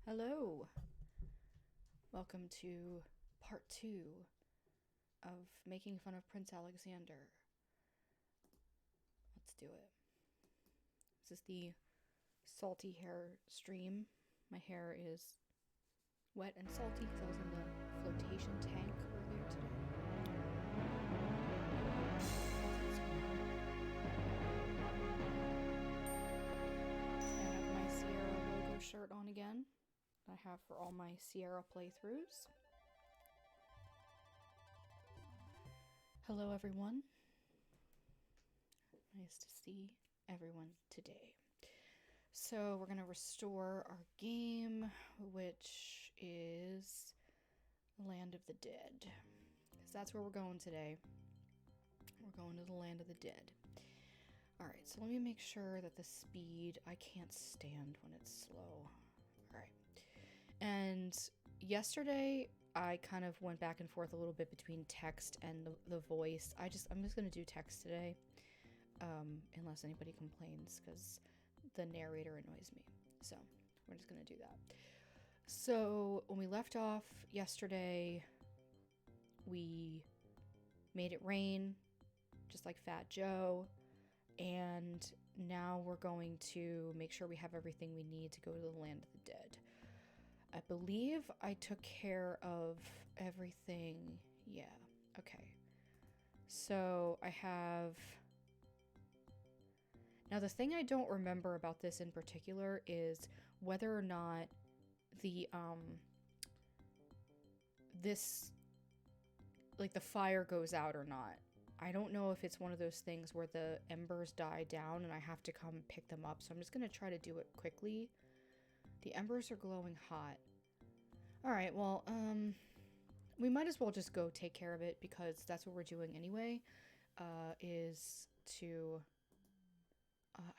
Hello. Welcome to part 2 of making fun of Prince Alexander. Let's do it. This is the salty hair stream. My hair is wet and salty because I was in the flotation tank earlier today. I have my Sierra logo shirt on again. I have for all my Sierra playthroughs. Hello everyone. Nice to see everyone today. So we're going to restore our game, which is Land of the Dead. Because that's where we're going today. We're going to the Land of the Dead. Alright, so let me make sure that the speed, I can't stand when it's slow. Alright. And yesterday, I kind of went back and forth a little bit between text and the voice. I'm just going to do text today, unless anybody complains, because the narrator annoys me. So we're just going to do that. So when we left off yesterday, we made it rain, just like Fat Joe. And now we're going to make sure we have everything we need to go to the Land of the Dead. I believe I took care of everything. Yeah, okay. So I have... Now the thing I don't remember about this in particular is whether or not the, this, like the fire goes out or not. I don't know if it's one of those things where the embers die down and I have to come pick them up. So I'm just going to try to do it quickly. The embers are glowing hot. Alright, well, we might as well just go take care of it because that's what we're doing anyway, is to,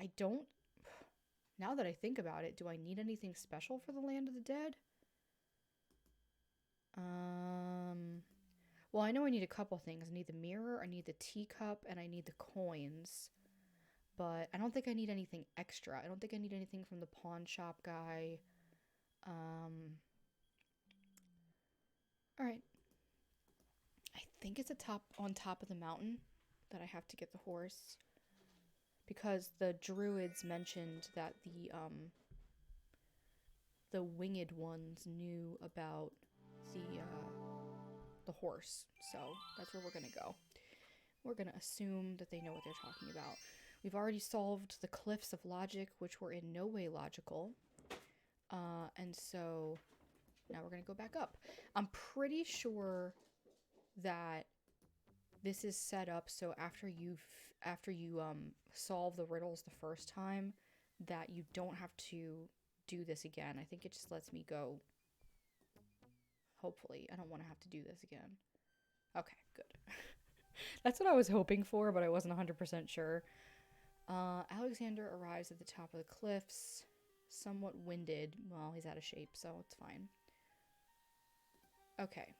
I don't, now that I think about it, do I need anything special for the Land of the Dead? Well, I know I need a couple things. I need the mirror, I need the teacup, and I need the coins. But I don't think I need anything extra. I don't think I need anything from the pawn shop guy. Alright. I think it's on top of the mountain that I have to get the horse. Because the druids mentioned that the winged ones knew about the horse. So that's where we're gonna go. We're gonna assume that they know what they're talking about. We've already solved the cliffs of logic, which were in no way logical. And so now we're going to go back up. I'm pretty sure that this is set up so after you solve the riddles the first time, that you don't have to do this again. I think it just lets me go. Hopefully. I don't want to have to do this again. Okay, good. That's what I was hoping for, but I wasn't 100% sure. Alexander arrives at the top of the cliffs, somewhat winded. Well, he's out of shape, so it's fine. Okay,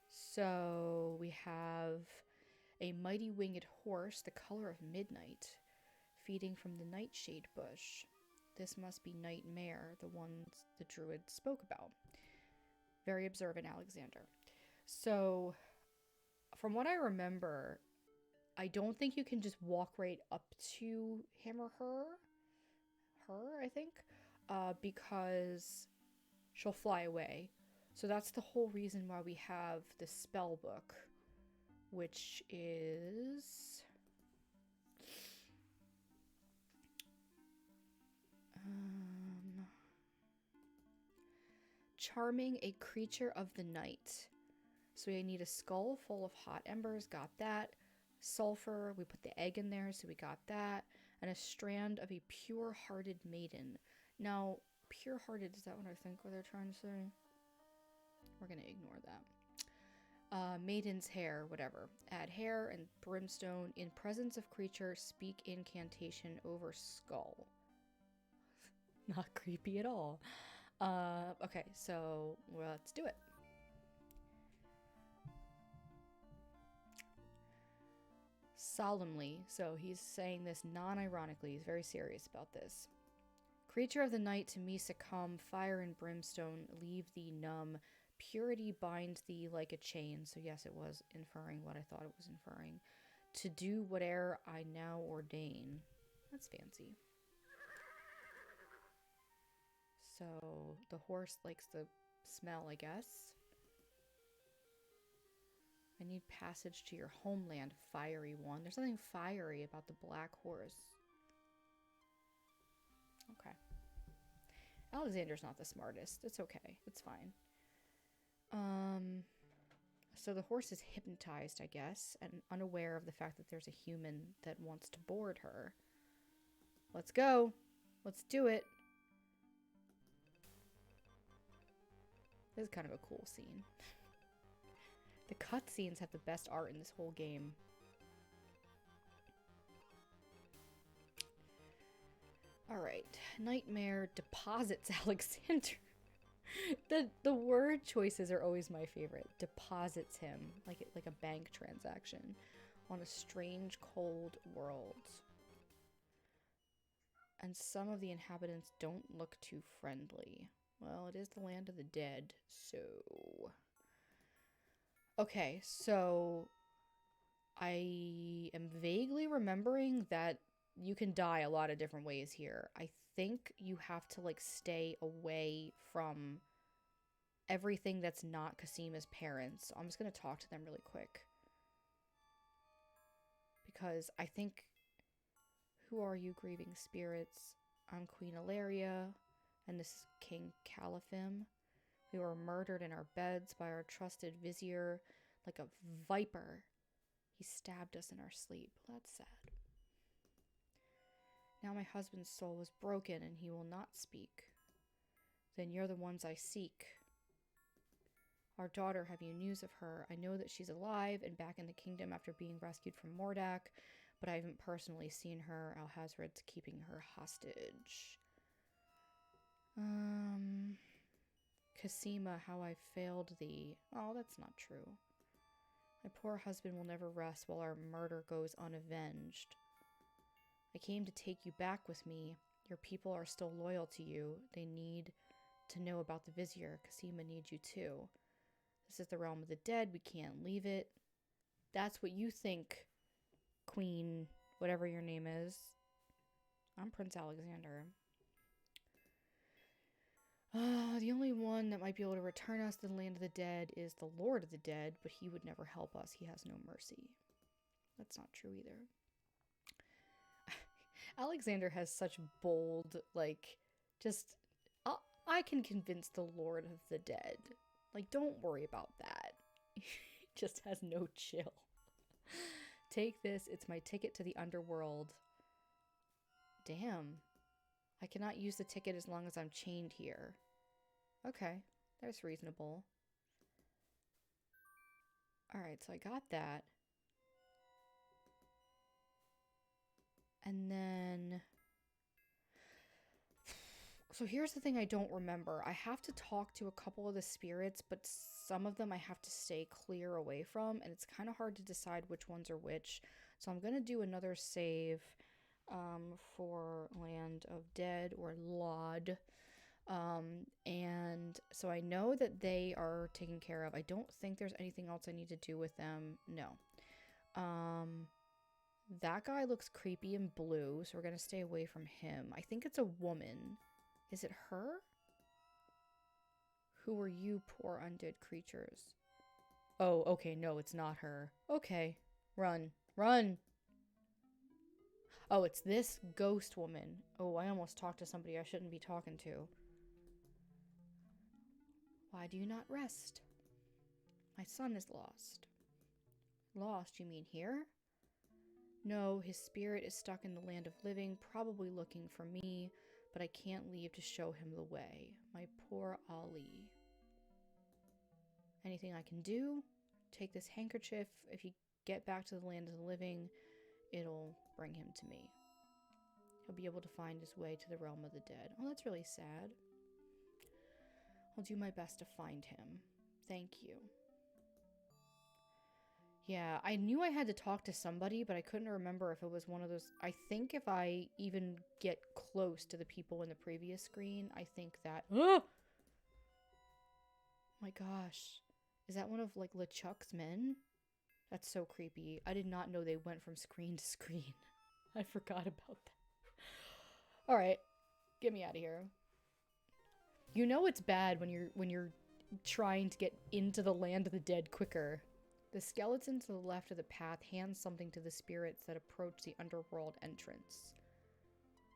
so we have a mighty winged horse, the color of midnight, feeding from the nightshade bush. This must be Nightmare, the ones the druid spoke about. Very observant Alexander. So, from what I remember, I don't think you can just walk right up to him or her, I think, because she'll fly away. So that's the whole reason why we have the spell book, which is... Charming a creature of the night. So we need a skull full of hot embers, got that. Sulfur, we put the egg in there, so we got that. And a strand of a pure-hearted maiden. Now, pure-hearted, is that what I think what they're trying to say? We're going to ignore that. Maiden's hair, whatever. Add hair and brimstone. In presence of creature, speak incantation over skull. Not creepy at all. Okay, so let's do it. Solemnly, so he's saying this non-ironically, he's very serious about this. Creature of the night, to me succumb. Fire and brimstone leave thee numb. Purity binds thee like a chain. So yes, it was inferring what I thought it was inferring. To do whate'er I now ordain. That's fancy. So the horse likes the smell, I guess. I need passage to your homeland, fiery one. There's something fiery about the black horse. Okay. Alexander's not the smartest. It's okay. It's fine. So the horse is hypnotized, I guess, and unaware of the fact that there's a human that wants to board her. Let's go. Let's do it. This is kind of a cool scene. The cutscenes have the best art in this whole game. Alright. Nightmare deposits Alexander. The word choices are always my favorite. Deposits him, like a bank transaction, on a strange, cold world. And some of the inhabitants don't look too friendly. Well, it is the land of the dead, so... Okay, so... I am vaguely remembering that you can die a lot of different ways here. I think you have to, like, stay away from everything that's not Casima's parents. So I'm just going to talk to them really quick. Because I think... Who are you, grieving spirits? I'm Queen Ilaria, and this is King Caliphim. We were murdered in our beds by our trusted vizier, like a viper. He stabbed us in our sleep. That's sad. Now my husband's soul is broken, and he will not speak. Then you're the ones I seek. Our daughter, have you news of her? I know that she's alive and back in the kingdom after being rescued from Mordak, but I haven't personally seen her. Alhazred's keeping her hostage. Casima, how I failed thee. Oh, that's not true. My poor husband will never rest while our murder goes unavenged. I came to take you back with me. Your people are still loyal to you. They need to know about the vizier. Casima needs you too. This is the realm of the dead. We can't leave it. That's what you think, Queen, whatever your name is. I'm Prince Alexander. The only one that might be able to return us to the land of the dead is the Lord of the Dead, but he would never help us. He has no mercy. That's not true either. Alexander has such bold, like, just, I can convince the Lord of the Dead. Like, don't worry about that. He just has no chill. Take this. It's my ticket to the Underworld. Damn. I cannot use the ticket as long as I'm chained here. Okay, that's reasonable. Alright, so I got that. And then... So here's the thing I don't remember. I have to talk to a couple of the spirits, but some of them I have to stay clear away from, and it's kind of hard to decide which ones are which. So I'm going to do another save for Land of Dead, or LOD. And so I know that they are taken care of. I don't think there's anything else I need to do with them. No. That guy looks creepy and blue, so we're going to stay away from him. I think it's a woman. Is it her? Who are you, poor undead creatures? Oh, okay, no, it's not her. Okay, run, run! Oh, it's this ghost woman. Oh, I almost talked to somebody I shouldn't be talking to. Why do you not rest? My son is lost. Lost, you mean here? No, his spirit is stuck in the land of living, probably looking for me, but I can't leave to show him the way. My poor Ali. Anything I can do? Take this handkerchief. If you get back to the land of the living, it'll bring him to me. He'll be able to find his way to the realm of the dead. Oh, that's really sad. I'll do my best to find him. Thank you. Yeah, I knew I had to talk to somebody, but I couldn't remember if it was one of those. I think if I even get close to the people in the previous screen, I think that. Oh my gosh. Is that one of like LeChuck's men? That's so creepy. I did not know they went from screen to screen. I forgot about that. All right, get me out of here. You know it's bad when you're trying to get into the land of the dead quicker. The skeleton to the left of the path hands something to the spirits that approach the underworld entrance.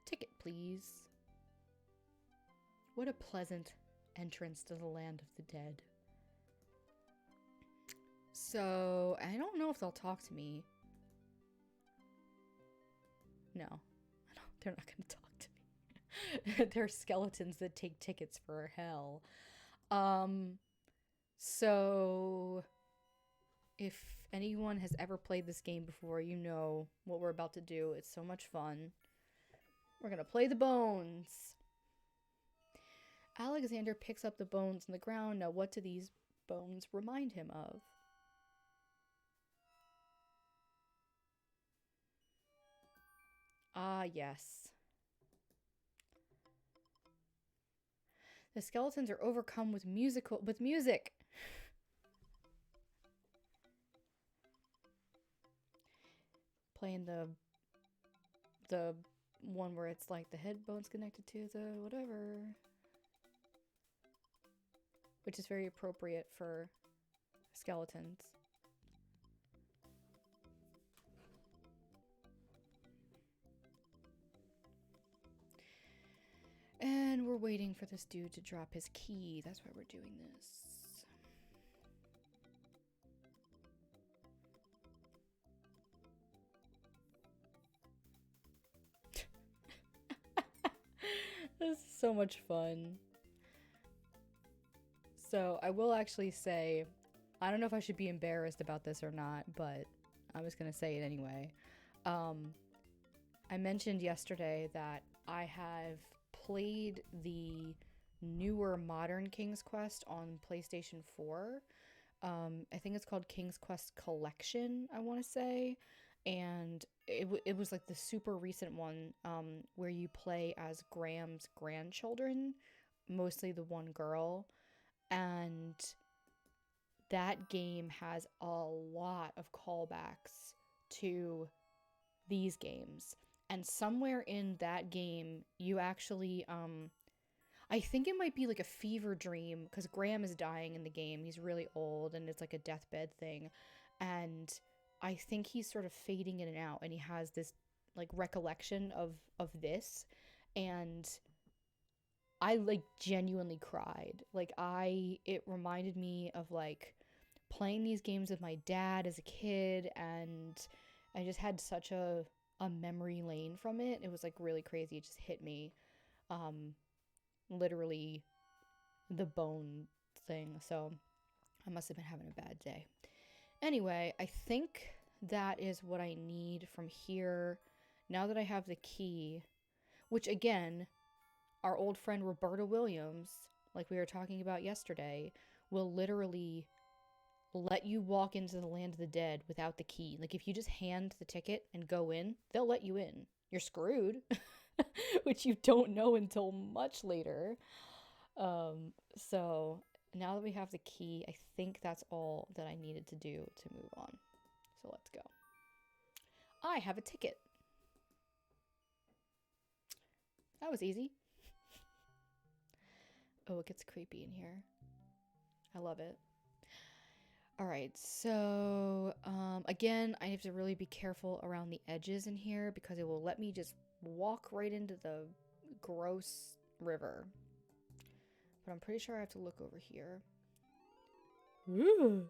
Ticket, please. What a pleasant entrance to the land of the dead. So, I don't know if they'll talk to me. No, they're not going to talk to me. They're skeletons that take tickets for hell. So if anyone has ever played this game before, you know what we're about to do. It's so much fun. We're gonna play the bones. Alexander picks up the bones on the ground. Now, what do these bones remind him of? Ah, yes. The skeletons are overcome with music. Playing the one where it's like the head bone's connected to the whatever, which is very appropriate for skeletons. And we're waiting for this dude to drop his key. That's why we're doing this. This is so much fun. So I will actually say, I don't know if I should be embarrassed about this or not, but I'm just going to say it anyway. I mentioned yesterday that I have played the newer modern King's Quest on PlayStation 4. I think it's called King's Quest Collection, I want to say. And it was like the super recent one where you play as Graham's grandchildren, mostly the one girl. And that game has a lot of callbacks to these games. And somewhere in that game, you actually, I think it might be like a fever dream, because Graham is dying in the game. He's really old, and it's like a deathbed thing. And I think he's sort of fading in and out, and he has this like recollection of this. And I like genuinely cried. It reminded me of like playing these games with my dad as a kid, and I just had such a memory lane from it. It was like really crazy. It just hit me. Literally the bone thing. So I must have been having a bad day. Anyway, I think that is what I need from here. Now that I have the key, which again, our old friend Roberta Williams, like we were talking about yesterday, will literally let you walk into the land of the dead without the key. Like if you just hand the ticket and go in, they'll let you in. You're screwed, which you don't know until much later. So now that we have the key, I think that's all that I needed to do to move on. So let's go. I have a ticket. That was easy. Oh, it gets creepy in here. I love it. All right, so again, I have to really be careful around the edges in here because it will let me just walk right into the gross river. But I'm pretty sure I have to look over here. Ooh.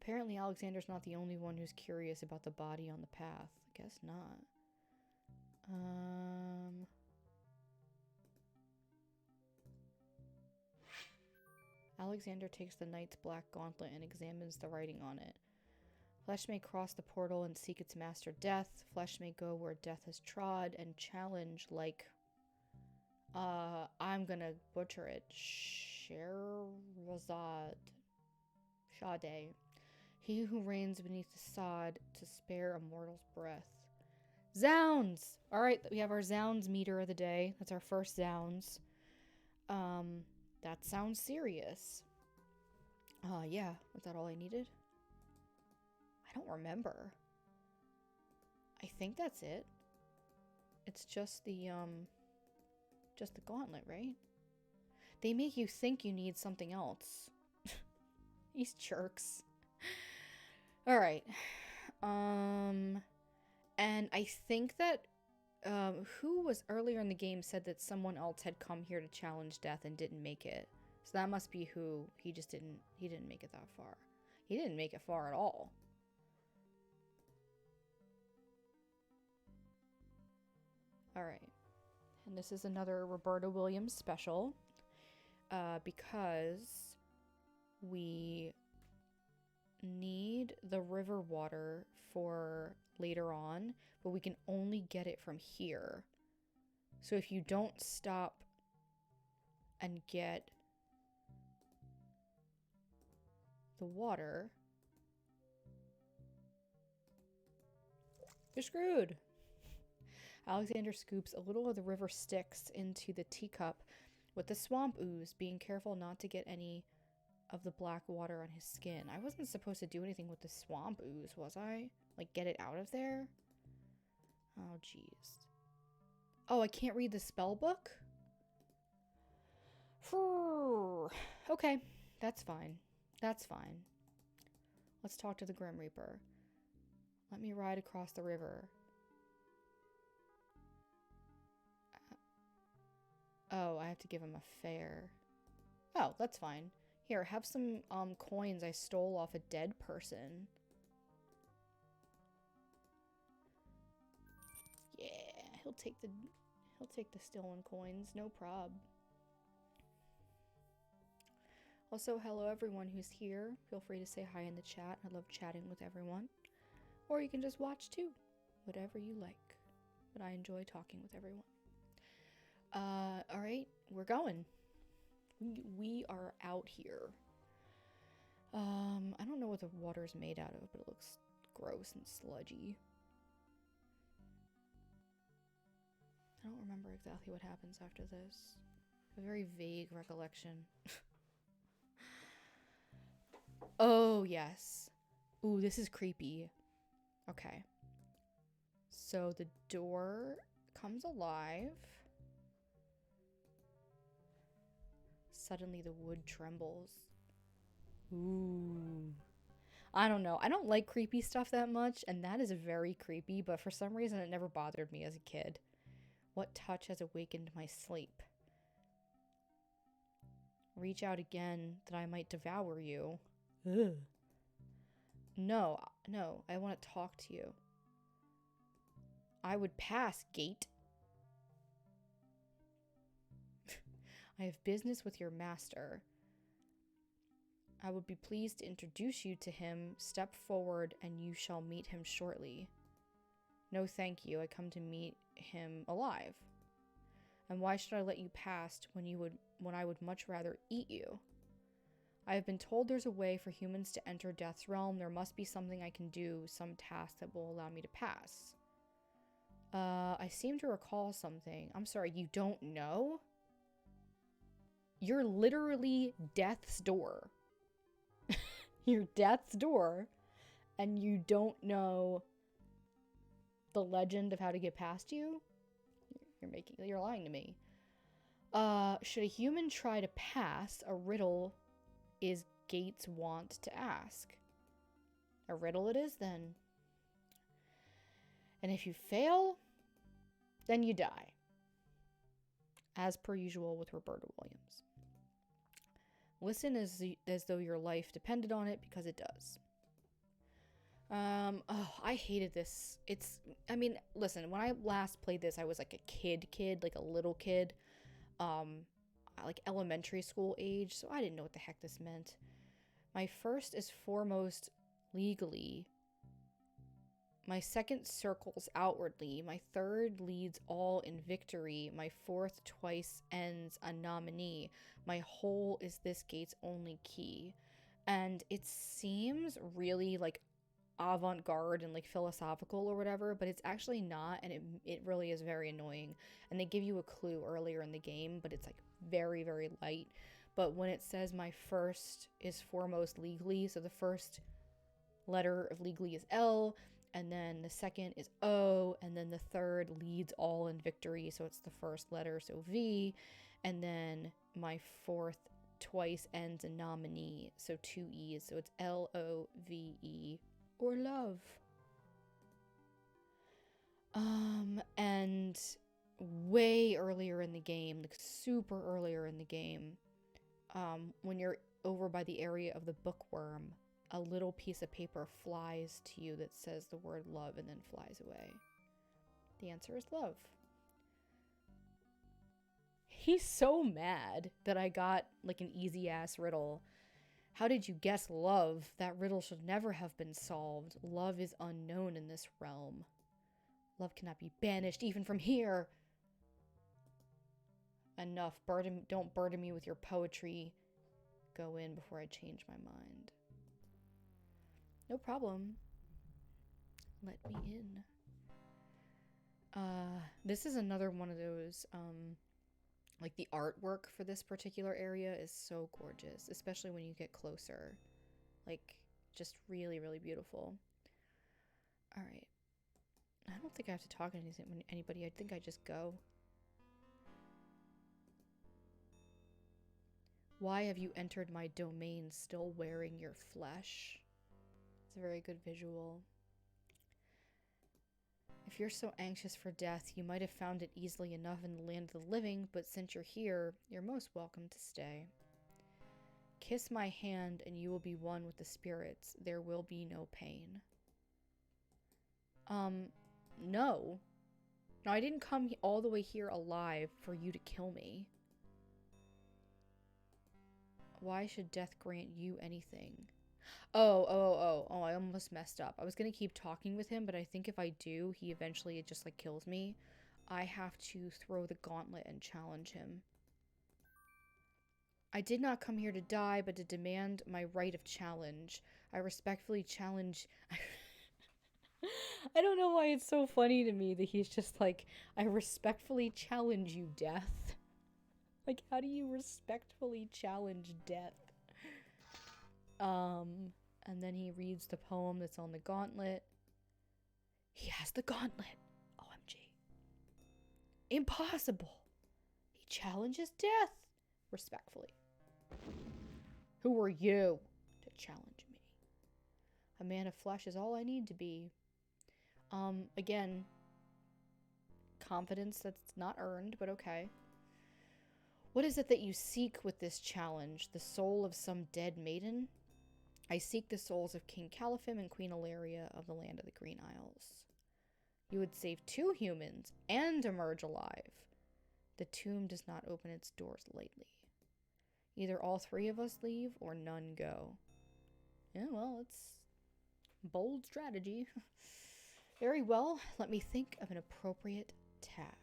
Apparently Alexander's not the only one who's curious about the body on the path. I guess not. Alexander takes the knight's black gauntlet and examines the writing on it. Flesh may cross the portal and seek its master Death. Flesh may go where death has trod and challenge like... I'm gonna butcher it. Scheherazade. Sade. He who reigns beneath the sod to spare a mortal's breath. Zounds! Alright, we have our Zounds meter of the day. That's our first Zounds. That sounds serious. Yeah. Was that all I needed? I don't remember. I think that's it. It's just the gauntlet, right? They make you think you need something else. These jerks. Alright. And I think that who was earlier in the game said that someone else had come here to challenge death and didn't make it. So that must be who. He didn't make it that far. He didn't make it far at all. Alright. And this is another Roberta Williams special. Because we need the river water for later on, but we can only get it from here. So if you don't stop and get the water, you're screwed. Alexander scoops a little of the river Styx into the teacup with the swamp ooze, being careful not to get any of the black water on his skin. I wasn't supposed to do anything with the swamp ooze, was I? Like, get it out of there? Oh, jeez. Oh, I can't read the spell book? Okay, that's fine. That's fine. Let's talk to the Grim Reaper. Let me ride across the river. Oh, I have to give him a fare. Oh, that's fine. Here, have some coins I stole off a dead person. Yeah, he'll take the stolen coins, no prob. Also, hello everyone who's here. Feel free to say hi in the chat. I love chatting with everyone. Or you can just watch too. Whatever you like. But I enjoy talking with everyone. Alright, we're going. We are out here. I don't know what the water's made out of, but it looks gross and sludgy. I don't remember exactly what happens after this. A very vague recollection. Oh, yes. Ooh, this is creepy. Okay. So the door comes alive. Suddenly the wood trembles. Ooh. I don't know. I don't like creepy stuff that much, and that is very creepy, but for some reason it never bothered me as a kid. What touch has awakened my sleep? Reach out again that I might devour you. Ugh. No, I want to talk to you. I would pass, gate. I have business with your master. I would be pleased to introduce you to him. Step forward and you shall meet him shortly. No thank you, I come to meet him alive. And why should I let you pass when I would much rather eat you? I have been told there's a way for humans to enter Death's realm. There must be something I can do, some task that will allow me to pass. I seem to recall something. I'm sorry, you don't know? You're literally Death's door. You're Death's door, and you don't know the legend of how to get past you? You're lying to me. Should a human try to pass, a riddle is Gates' wont to ask. A riddle it is, then. And if you fail, then you die. As per usual with Roberta Williams. Listen as though your life depended on it, because it does. Oh, I hated this. I mean, listen, when I last played this, I was like a kid, like a little kid. Like elementary school age, so I didn't know what the heck this meant. My first is foremost legally. My second circles outwardly. My third leads all in victory. My fourth twice ends a nominee. My whole is this gate's only key. And it seems really like avant-garde and like philosophical or whatever, but it's actually not, and it really is very annoying. And they give you a clue earlier in the game, but it's like very, very light. But when it says my first is foremost legally, so the first letter of legally is L, and then the second is O, and then the third leads all in victory, so it's the first letter, so V, and then my fourth twice ends in nominee, so two E's, so it's LOVE, or love. And way earlier in the game, like super earlier in the game, when you're over by the area of the bookworm, a little piece of paper flies to you that says the word love and then flies away. The answer is love. He's so mad that I got like an easy ass riddle. How did you guess love? That riddle should never have been solved. Love is unknown in this realm. Love cannot be banished even from here. Enough. Don't burden me with your poetry. Go in before I change my mind. No problem. Let me in. This is another one of those, like the artwork for this particular area is so gorgeous, especially when you get closer. Like, just really, really beautiful. All right. I don't think I have to talk to anybody. I think I just go. Why have you entered my domain still wearing your flesh? It's a very good visual. If you're so anxious for death, you might have found it easily enough in the land of the living, but since you're here, you're most welcome to stay. Kiss my hand and you will be one with the spirits. There will be no pain. No. No, I didn't come all the way here alive for you to kill me. Why should death grant you anything? Oh, I almost messed up. I was gonna keep talking with him, but I think if I do, he eventually just like kills me. I have to throw the gauntlet and challenge him. I did not come here to die, but to demand my right of challenge. I respectfully challenge... I don't know why it's so funny to me that he's just like, I respectfully challenge you, death. Like, how do you respectfully challenge death? And then he reads the poem that's on the gauntlet. He has the gauntlet. OMG. Impossible. He challenges death. Respectfully. Who are you to challenge me? A man of flesh is all I need to be. Again, confidence that's not earned, but okay. What is it that you seek with this challenge? The soul of some dead maiden? I seek the souls of King Caliphim and Queen Ilaria of the Land of the Green Isles. You would save 2 humans and emerge alive. The tomb does not open its doors lightly. Either all 3 of us leave or none go. Yeah, well, it's bold strategy. Very well, let me think of an appropriate task.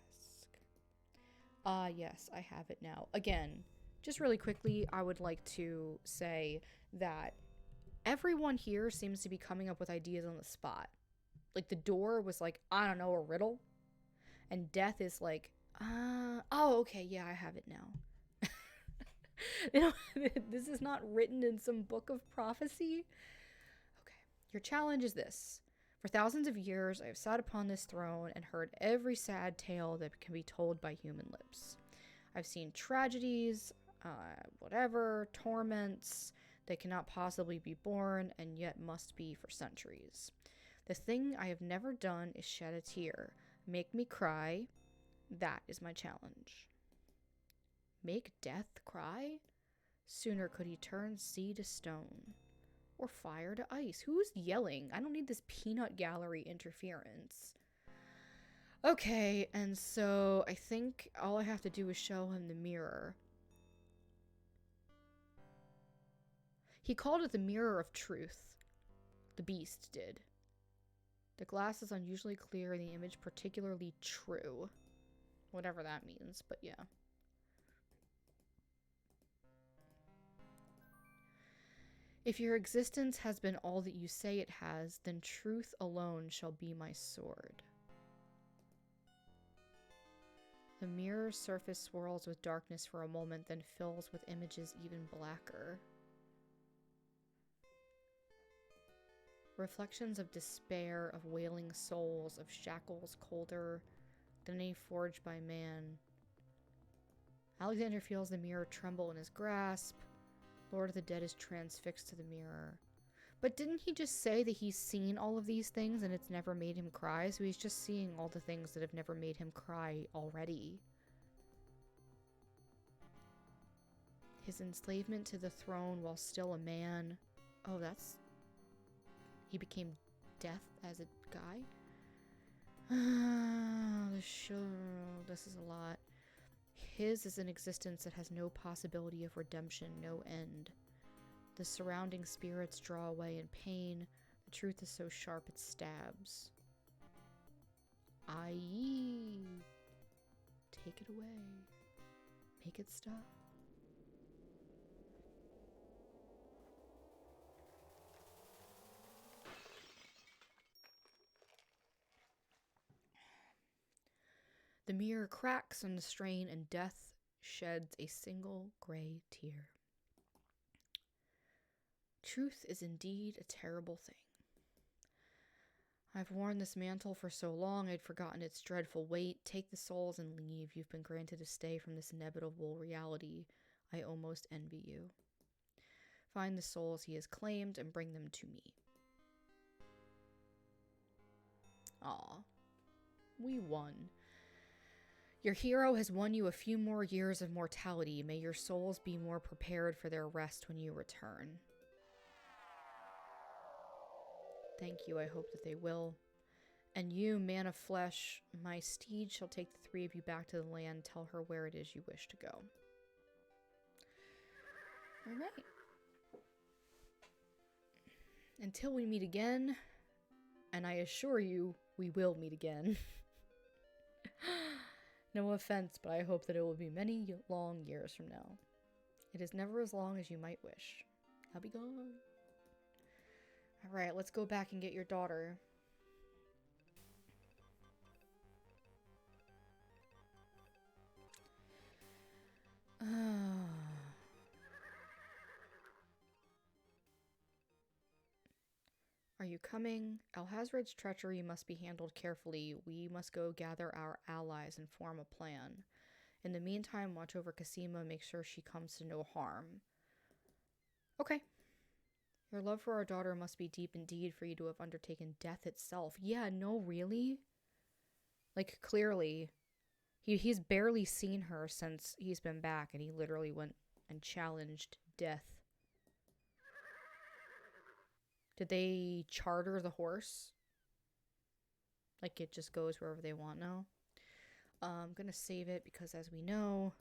Yes, I have it now. Again, just really quickly, I would like to say that everyone here seems to be coming up with ideas on the spot. Like, the door was like, I don't know, a riddle. And death is like, oh, okay, yeah, I have it now. You know, this is not written in some book of prophecy. Okay, your challenge is this. For thousands of years, I have sat upon this throne and heard every sad tale that can be told by human lips. I've seen tragedies, torments that cannot possibly be born and yet must be for centuries. The thing I have never done is shed a tear. Make me cry. That is my challenge. Make death cry? Sooner could he turn sea to stone. Or fire to ice. Who's yelling? I don't need this peanut gallery interference. Okay, and so I think all I have to do is show him the mirror. He called it the mirror of truth. The beast did. The glass is unusually clear and the image particularly true. Whatever that means, but yeah. If your existence has been all that you say it has, then truth alone shall be my sword. The mirror's surface swirls with darkness for a moment, then fills with images even blacker. Reflections of despair, of wailing souls, of shackles colder than any forged by man. Alexander feels the mirror tremble in his grasp. Lord of the Dead is transfixed to the mirror. But didn't he just say that he's seen all of these things and it's never made him cry? So he's just seeing all the things that have never made him cry already. His enslavement to the throne while still a man. Oh, that's... He became death as a guy? This is a lot. His is an existence that has no possibility of redemption, no end. The surrounding spirits draw away in pain. The truth is so sharp it stabs. Aye. Take it away. Make it stop. The mirror cracks on the strain, and death sheds a single gray tear. Truth is indeed a terrible thing. I've worn this mantle for so long I'd forgotten its dreadful weight. Take the souls and leave. You've been granted a stay from this inevitable reality. I almost envy you. Find the souls he has claimed and bring them to me. Aw. We won. Your hero has won you a few more years of mortality. May your souls be more prepared for their rest when you return. Thank you, I hope that they will. And you, man of flesh, my steed shall take the three of you back to the land. Tell her where it is you wish to go. All right. Until we meet again, and I assure you, we will meet again. No offense, but I hope that it will be many long years from now. It is never as long as you might wish. I'll be gone. Alright, let's go back and get your daughter. Are you coming? Alhazred's treachery must be handled carefully. We must go gather our allies and form a plan. In the meantime, watch over Cassima, make sure she comes to no harm. Okay. Your love for our daughter must be deep indeed for you to have undertaken death itself. Yeah, no, really? Like, clearly. He's barely seen her since he's been back, and he literally went and challenged death. Did they charter the horse? Like, it just goes wherever they want now? I'm gonna save it because, as we know,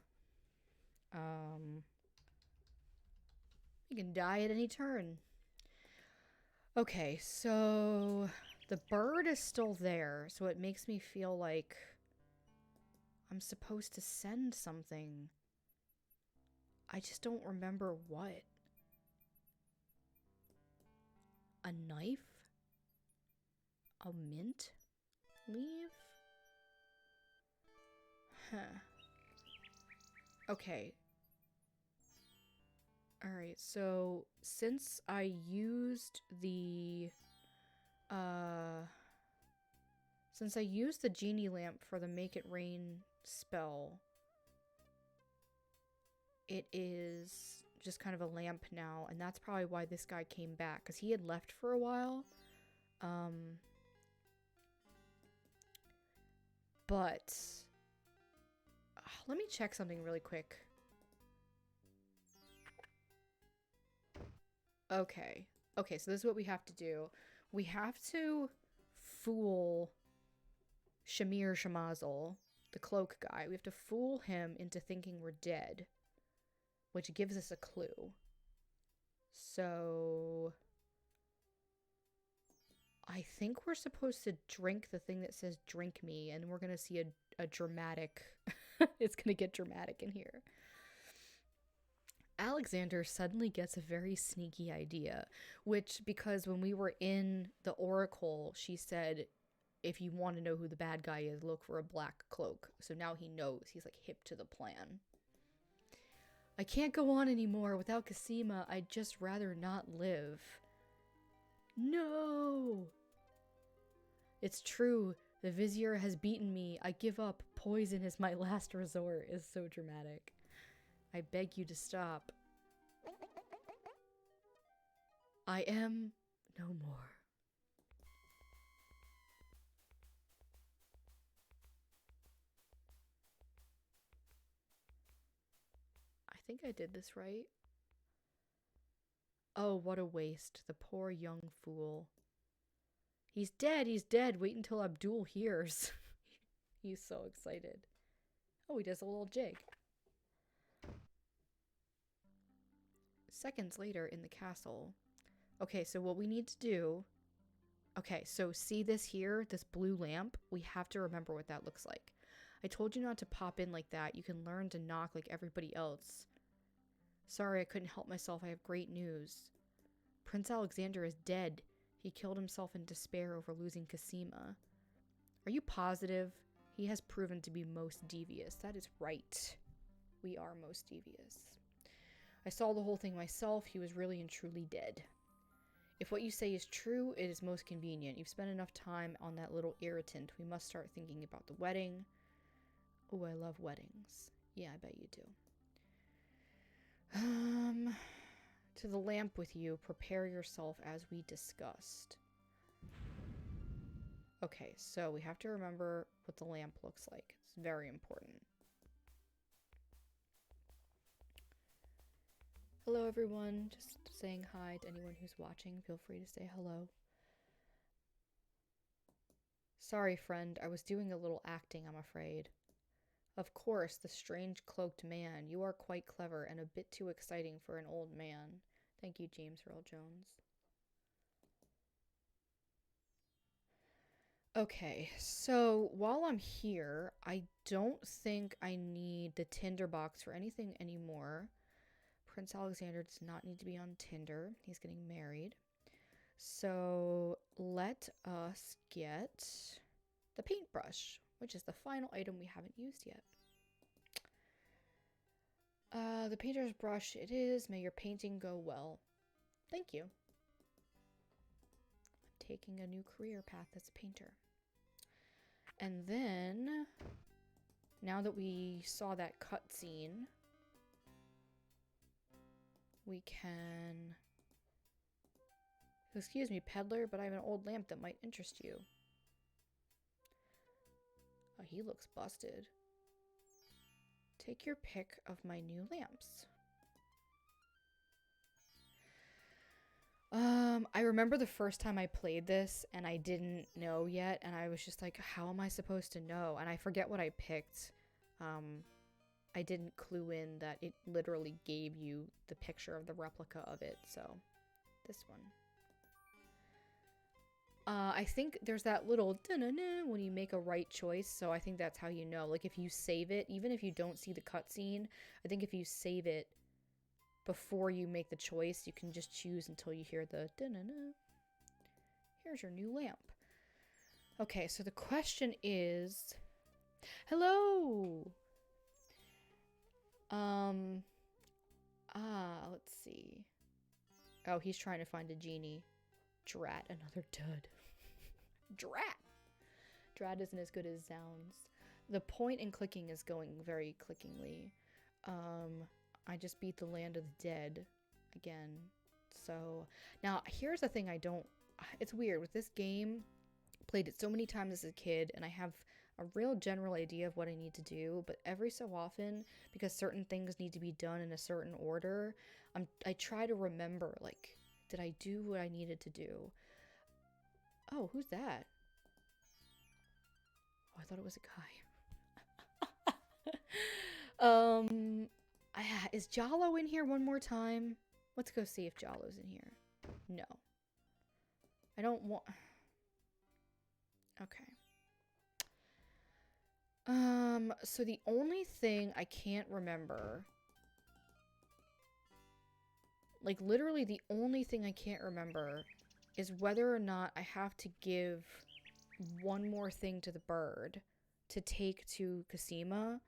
you can die at any turn. Okay, so the bird is still there, so it makes me feel like I'm supposed to send something. I just don't remember what. A knife? A mint leaf? Huh. Okay. Alright, so since I used the genie lamp for the Make It Rain spell, it is just kind of a lamp now, and that's probably why this guy came back, because he had left for a while. But let me check something really quick. Okay, so this is what we have to do. We have to fool Shamir Shamazel, the cloak guy. We have to fool him into thinking we're dead, which gives us a clue. So I think we're supposed to drink the thing that says drink me, and we're gonna see a dramatic it's gonna get dramatic in here. Alexander suddenly gets a very sneaky idea, which, because when we were in the Oracle, she said, if you want to know who the bad guy is, look for a black cloak. So now he knows. He's like hip to the plan. I can't go on anymore without Cosima. I'd just rather not live. No! It's true. The Vizier has beaten me. I give up. Poison is my last resort. Is so dramatic. I beg you to stop. I am no more. I think I did this right. Oh, what a waste. The poor young fool. He's dead, he's dead. Wait until Abdul hears. He's so excited. Oh, he does a little jig. Seconds later in the castle. Okay, so what we need to do... Okay, so see this here? This blue lamp? We have to remember what that looks like. I told you not to pop in like that. You can learn to knock like everybody else. Sorry, I couldn't help myself. I have great news. Prince Alexander is dead. He killed himself in despair over losing Cosima. Are you positive? He has proven to be most devious. That is right. We are most devious. I saw the whole thing myself. He was really and truly dead. If what you say is true, it is most convenient. You've spent enough time on that little irritant. We must start thinking about the wedding. Oh, I love weddings. Yeah, I bet you do. To the lamp with you. Prepare yourself as we discussed. Okay, so we have to remember what the lamp looks like. It's very important. Hello, everyone. Just saying hi to anyone who's watching. Feel free to say hello. Sorry, friend. I was doing a little acting, I'm afraid. Of course, the strange cloaked man. You are quite clever and a bit too exciting for an old man. Thank you, James Earl Jones. Okay, so while I'm here, I don't think I need the tinderbox for anything anymore. Prince Alexander does not need to be on Tinder. He's getting married. So let us get the paintbrush, which is the final item we haven't used yet. The painter's brush it is. May your painting go well. Thank you. I'm taking a new career path as a painter. And then, now that we saw that cutscene, we can... Excuse me, peddler, but I have an old lamp that might interest you. Oh, he looks busted. Take your pick of my new lamps. I remember the first time I played this and I didn't know yet, and I was just like, how am I supposed to know? And I forget what I picked. I didn't clue in that it literally gave you the picture of the replica of it, so this one. I think there's that little da-na-na when you make a right choice, so I think that's how you know. Like, if you save it, even if you don't see the cutscene, I think if you save it before you make the choice, you can just choose until you hear the da-na-na. Here's your new lamp. Okay, so the question is... Hello! Let's see. Oh, he's trying to find a genie. Drat, another dud. Drat! Drat isn't as good as sounds. The point in clicking is going very clickingly. I just beat the land of the dead again. So, now here's the thing I don't... It's weird. With this game, played it so many times as a kid, and I have a real general idea of what I need to do, but every so often, because certain things need to be done in a certain order, I try to remember, like, did I do what I needed to do? Oh, who's that? Oh, I thought it was a guy. Is Jalo in here one more time? Let's go see if Jalo's in here. No. I don't want... Okay. So the only thing I can't remember Like, literally the only thing I can't remember is whether or not I have to give one more thing to the bird to take to Kasima,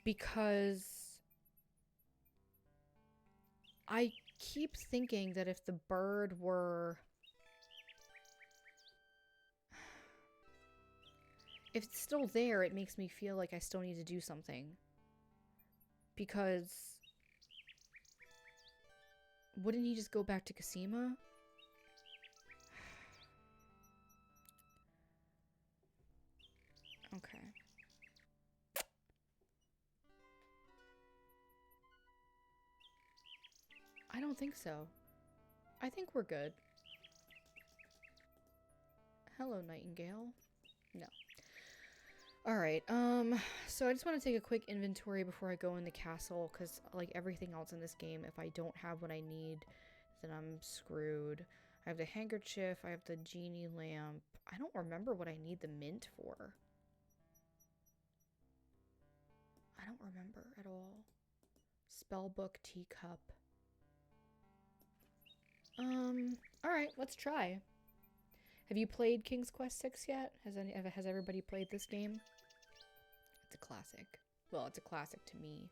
because I keep thinking that if the bird were... If it's still there, it makes me feel like I still need to do something. Because... Wouldn't he just go back to Kasima? Okay. I don't think so. I think we're good. Hello, Nightingale. No. Alright, so I just want to take a quick inventory before I go in the castle, because, like, everything else in this game, if I don't have what I need, then I'm screwed. I have the handkerchief, I have the genie lamp. I don't remember what I need the mint for. I don't remember at all. Spellbook, teacup. Alright, let's try. Have you played King's Quest VI yet? Has everybody played this game? It's a classic. Well, it's a classic to me.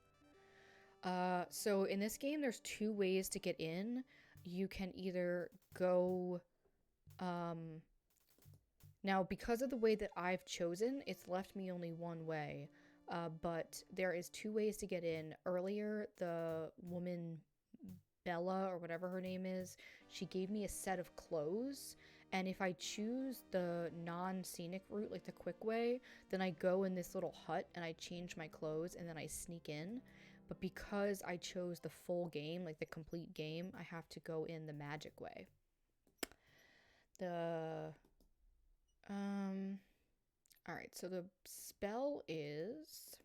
So in this game, there's two ways to get in. You can either go... Now, because of the way that I've chosen, it's left me only one way. But there is two ways to get in. Earlier, the woman... Bella, or whatever her name is, she gave me a set of clothes, and if I choose the non-scenic route, like the quick way, then I go in this little hut and I change my clothes and then I sneak in. But because I chose the full game, like the complete game, I have to go in the magic way. Alright, so the spell is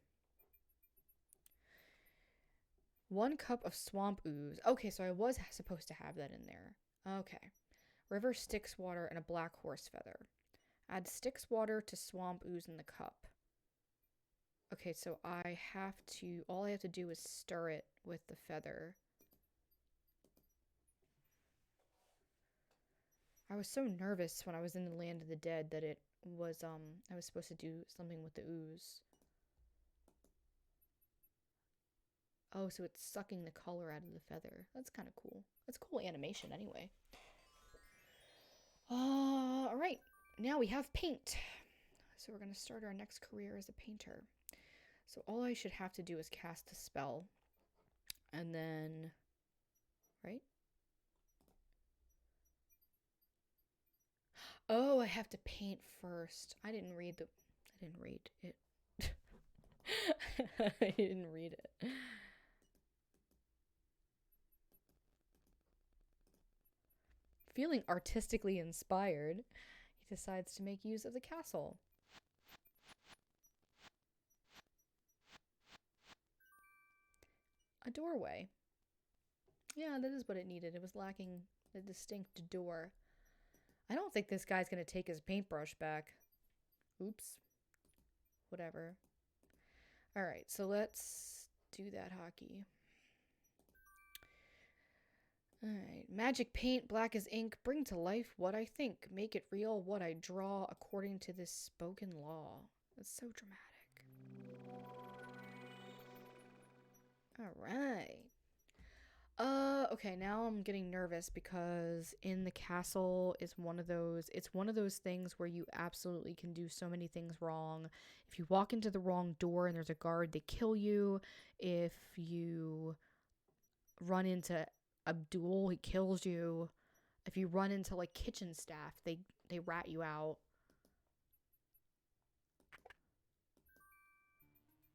1 cup of swamp ooze. Okay, so I was supposed to have that in there. Okay. River Styx water and a black horse feather. Add Styx water to swamp ooze in the cup. Okay, so all I have to do is stir it with the feather. I was so nervous when I was in the Land of the Dead that I was supposed to do something with the ooze. Oh, so it's sucking the color out of the feather. That's kind of cool. That's cool animation anyway. Alright. Now we have paint. So we're going to start our next career as a painter. So all I should have to do is cast a spell. And then... Right? Oh, I have to paint first. I didn't read it. I didn't read it. Feeling artistically inspired, he decides to make use of the castle. A doorway. Yeah, that is what it needed. It was lacking a distinct door. I don't think this guy's going to take his paintbrush back. Oops. Whatever. Alright, so let's do that hockey. Alright. Magic paint, black as ink, bring to life what I think. Make it real what I draw according to this spoken law. That's so dramatic. Alright. Okay, now I'm getting nervous because in the castle is it's one of those things where you absolutely can do so many things wrong. If you walk into the wrong door and there's a guard, they kill you. If you run into Abdul, he kills you. If you run into like kitchen staff, they rat you out.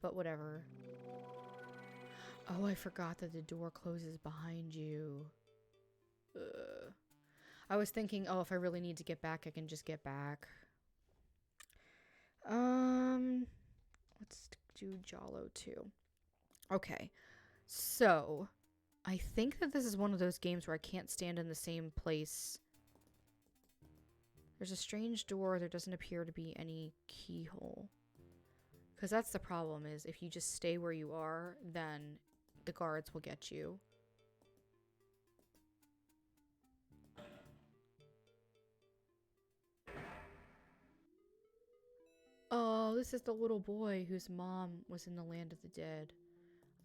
But whatever. Oh, I forgot that the door closes behind you. Ugh. I was thinking, oh, if I really need to get back, I can just get back. Let's do Jalo too. Okay. So, I think that this is one of those games where I can't stand in the same place. There's a strange door. There doesn't appear to be any keyhole. Because that's the problem, is if you just stay where you are, then the guards will get you. Oh, this is the little boy whose mom was in the land of the dead.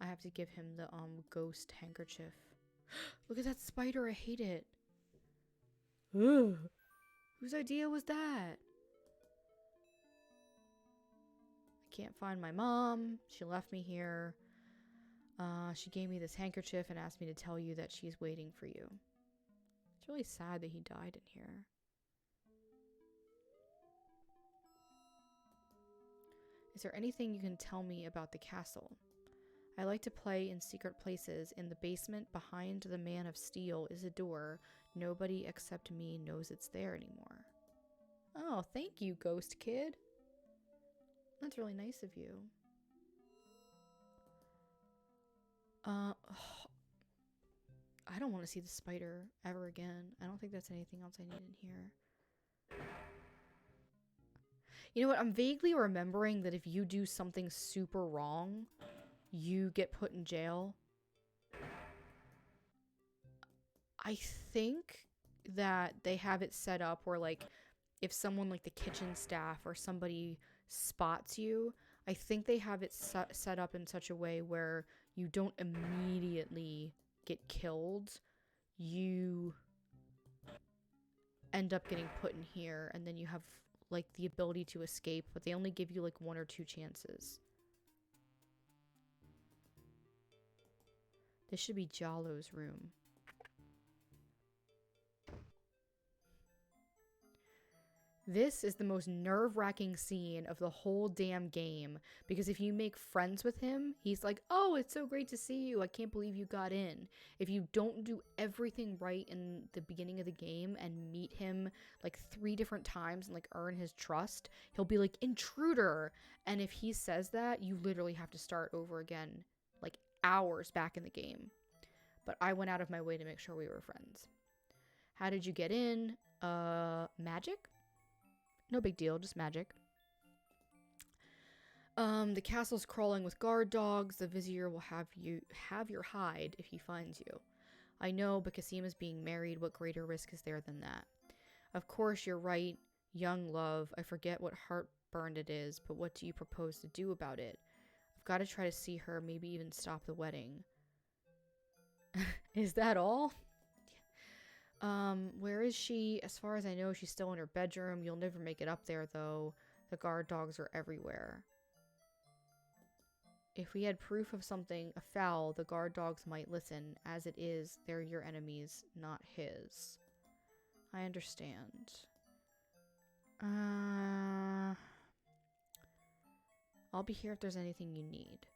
I have to give him the ghost handkerchief. Look at that spider, I hate it. Ugh. Whose idea was that? I can't find my mom. She left me here. She gave me this handkerchief and asked me to tell you that she's waiting for you. It's really sad that he died in here. Is there anything you can tell me about the castle? I like to play in secret places. In the basement behind the Man of Steel is a door. Nobody except me knows it's there anymore. Oh, thank you, ghost kid. That's really nice of you. I don't want to see the spider ever again. I don't think that's anything else I need in here. You know what? I'm vaguely remembering that if you do something super wrong, you get put in jail. I think that they have it set up where, like, if someone like the kitchen staff or somebody spots you, I think they have it set up in such a way where you don't immediately get killed. You end up getting put in here, and then you have, like, the ability to escape, but they only give you, like, 1 or 2 chances. This should be Jalo's room. This is the most nerve-wracking scene of the whole damn game, because if you make friends with him, he's like, oh, it's so great to see you. I can't believe you got in. If you don't do everything right in the beginning of the game and meet him like 3 different times and like earn his trust, he'll be like, intruder. And if he says that, you literally have to start over again, like hours back in the game. But I went out of my way to make sure we were friends. How did you get in? Magic? No big deal, just magic. The castle's crawling with guard dogs. The vizier will have your hide if he finds you. I know, but Casima's being married. What greater risk is there than that? Of course, you're right, young love. I forget what heartburn it is, but what do you propose to do about it? I've got to try to see her, maybe even stop the wedding. Is that all? Where is she? As far as I know, she's still in her bedroom. You'll never make it up there, though. The guard dogs are everywhere. If we had proof of something afoul, the guard dogs might listen. As it is, they're your enemies, not his. I understand. I'll be here if there's anything you need.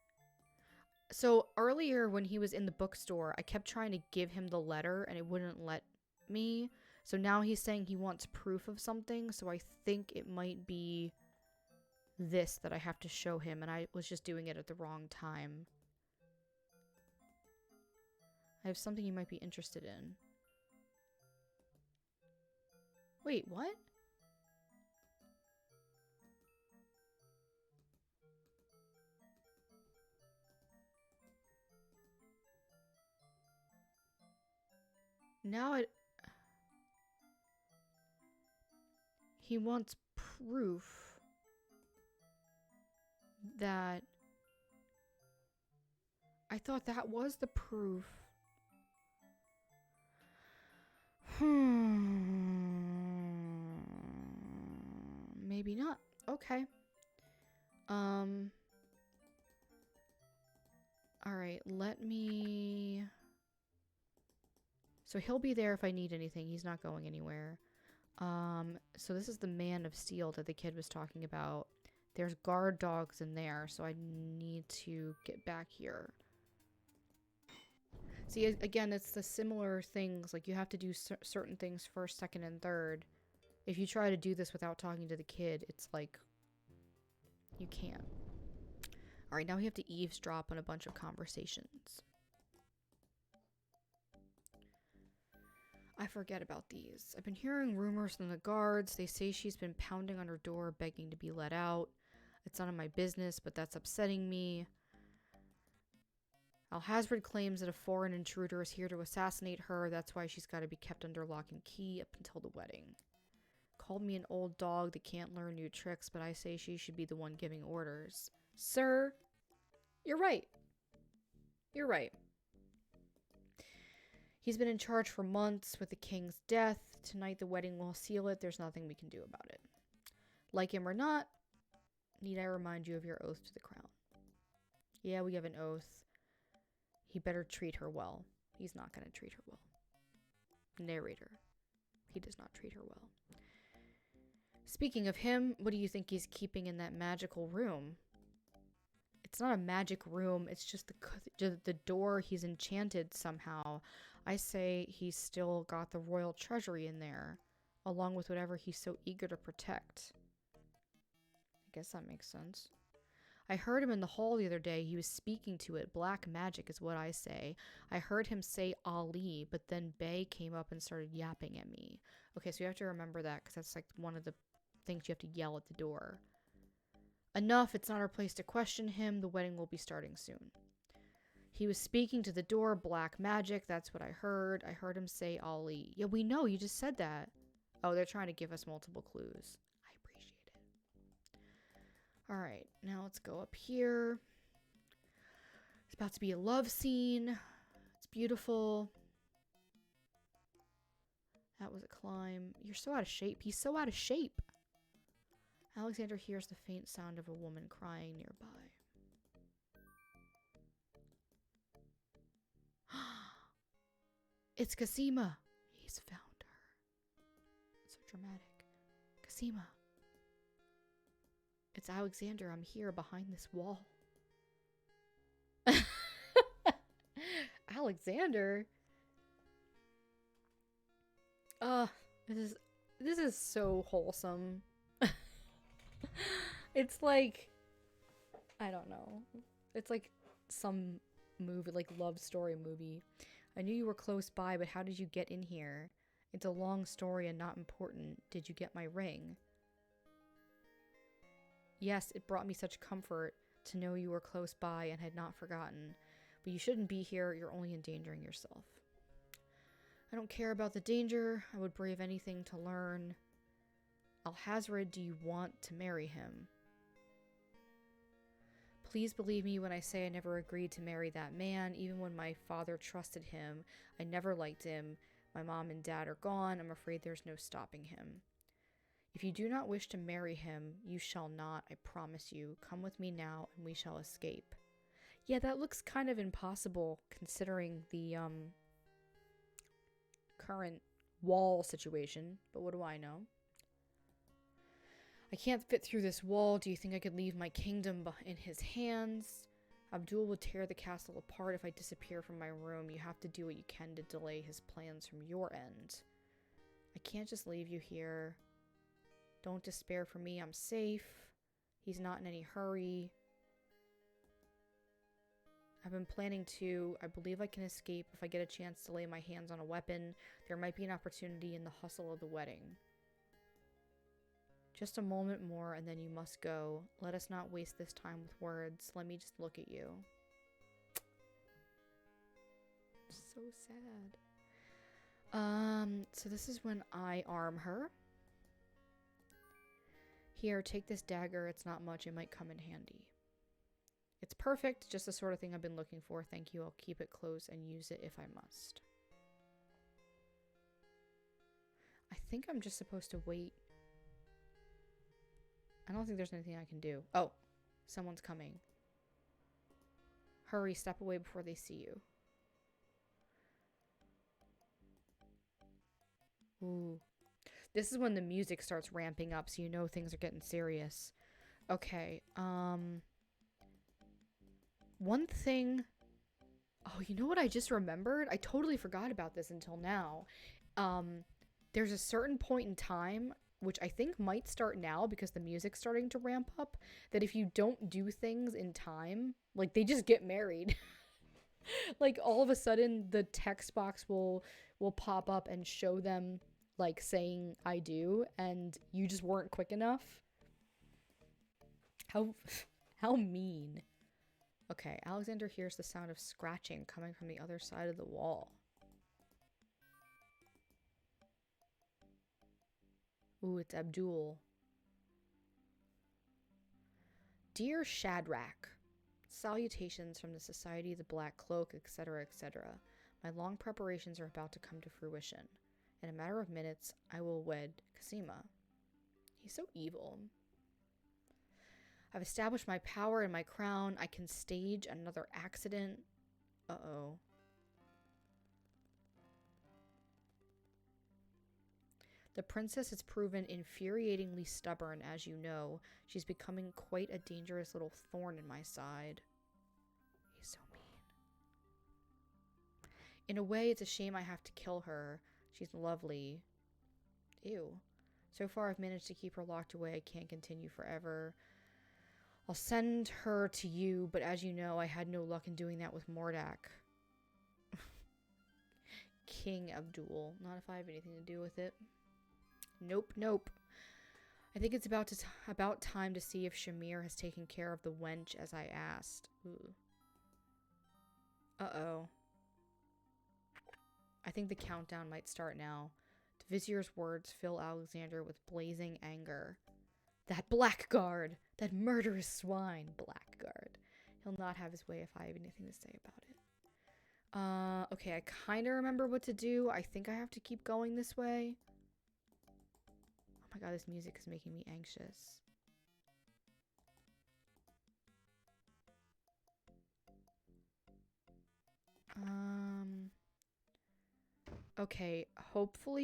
So earlier when he was in the bookstore, I kept trying to give him the letter and it wouldn't let me. So now he's saying he wants proof of something, so I think it might be this that I have to show him, and I was just doing it at the wrong time. I have something you might be interested in. Wait, what? Now it... He wants proof that... I thought that was the proof. Maybe not. Okay. Alright, let me... So he'll be there if I need anything. He's not going anywhere. So this is the Man of Steel that the kid was talking about. There's guard dogs in there, so I need to get back here. See, again, it's the similar things. Like, you have to do certain things first, second, and third. If you try to do this without talking to the kid, it's like, you can't. Alright, now we have to eavesdrop on a bunch of conversations. I forget about these. I've been hearing rumors from the guards. They say she's been pounding on her door, begging to be let out. It's none of my business, but that's upsetting me. Alhazred claims that a foreign intruder is here to assassinate her. That's why she's got to be kept under lock and key up until the wedding. called me an old dog that can't learn new tricks, but I say she should be the one giving orders. Sir, you're right. You're right. He's been in charge for months with the king's death. Tonight the wedding will seal it. There's nothing we can do about it. Like him or not, need I remind you of your oath to the crown? Yeah, we have an oath. He better treat her well. He's not going to treat her well. Narrator. He does not treat her well. Speaking of him, what do you think he's keeping in that magical room? It's not a magic room. It's just the door he's enchanted somehow. I say he's still got the royal treasury in there, along with whatever he's so eager to protect. I guess that makes sense. I heard him in the hall the other day. He was speaking to it. Black magic is what I say. I heard him say Ali, but then Bay came up and started yapping at me. Okay, so you have to remember that, because that's like one of the things you have to yell at the door. Enough, it's not our place to question him. The wedding will be starting soon. He was speaking to the door. Black magic, that's what I heard. I heard him say Ali. Yeah, we know, you just said that. Oh, they're trying to give us multiple clues. I appreciate it. Alright, now let's go up here. It's about to be a love scene. It's beautiful. That was a climb. You're so out of shape. He's so out of shape. Alexander hears the faint sound of a woman crying nearby. It's Cosima. He's found her. So dramatic. Cosima. It's Alexander. I'm here behind this wall. Alexander? This is so wholesome. It's like, I don't know. It's like some movie, like love story movie. I knew you were close by, but how did you get in here? It's a long story and not important. Did you get my ring? Yes, it brought me such comfort to know you were close by and had not forgotten. But you shouldn't be here. You're only endangering yourself. I don't care about the danger. I would brave anything to learn. Alhazred, do you want to marry him? Please believe me when I say I never agreed to marry that man, even when my father trusted him. I never liked him. My mom and dad are gone. I'm afraid there's no stopping him. If you do not wish to marry him, you shall not, I promise you. Come with me now, and we shall escape. Yeah, that looks kind of impossible, considering the, current wall situation, but what do I know? I can't fit through this wall. Do you think I could leave my kingdom in his hands? Abdul would tear the castle apart if I disappear from my room. You have to do what you can to delay his plans from your end. I can't just leave you here. Don't despair for me. I'm safe. He's not in any hurry. I've been planning to. I believe I can escape if I get a chance to lay my hands on a weapon. There might be an opportunity in the hustle of the wedding. Just a moment more and then you must go. Let us not waste this time with words. Let me just look at you. So sad. So this is when I arm her. Here, take this dagger. It's not much. It might come in handy. It's perfect. Just the sort of thing I've been looking for. Thank you. I'll keep it close and use it if I must. I think I'm just supposed to wait. I don't think there's anything I can do. Oh, someone's coming. Hurry, step away before they see you. Ooh. This is when the music starts ramping up, so you know things are getting serious. Okay, one thing... Oh, you know what I just remembered? I totally forgot about this until now. There's a certain point in time, which I think might start now because the music's starting to ramp up, that if you don't do things in time, like, they just get married. Like, all of a sudden, the text box will pop up and show them, like, saying, I do, and you just weren't quick enough. How mean. Okay, Alexander hears the sound of scratching coming from the other side of the wall. Ooh, it's Abdul. Dear Shadrach, salutations from the Society of the Black Cloak, etc., etc. My long preparations are about to come to fruition. In a matter of minutes, I will wed Cosima. He's so evil. I've established my power and my crown. I can stage another accident. Uh-oh. The princess has proven infuriatingly stubborn, as you know. She's becoming quite a dangerous little thorn in my side. He's so mean. In a way, it's a shame I have to kill her. She's lovely. Ew. So far, I've managed to keep her locked away. I can't continue forever. I'll send her to you, but as you know, I had no luck in doing that with Mordak. King Abdul. Not if I have anything to do with it. Nope, nope. I think it's about time to see if Shamir has taken care of the wench as I asked. Ooh. Uh-oh. I think the countdown might start now. The vizier's words fill Alexander with blazing anger. That blackguard! That murderous swine! Blackguard. He'll not have his way if I have anything to say about it. Okay, I kind of remember what to do. I think I have to keep going this way. Oh my god, this music is making me anxious. Okay, hopefully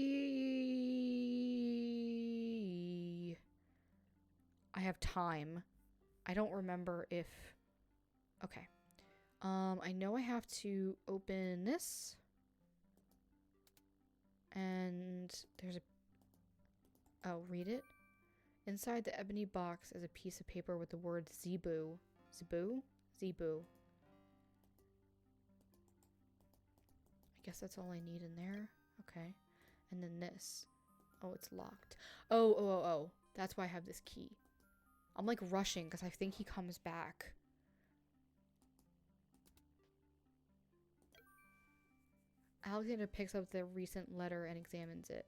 I have time. I don't remember if... Okay. I know I have to open this. And there's a... Oh, read it? Inside the ebony box is a piece of paper with the word Zebu. Zebu? Zebu. I guess that's all I need in there. Okay. And then this. Oh, it's locked. Oh. That's why I have this key. I'm like rushing because I think he comes back. Alexander picks up the recent letter and examines it.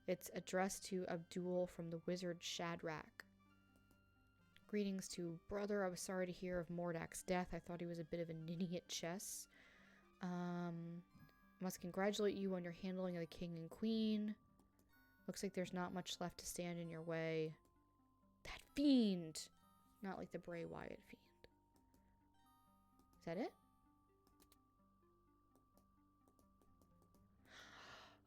It's addressed to Abdul from the wizard Shadrach. Greetings to brother. I was sorry to hear of Mordak's death. I thought he was a bit of a ninny at chess. Must congratulate you on your handling of the king and queen. Looks like there's not much left to stand in your way. That fiend! Not like the Bray Wyatt fiend. Is that it?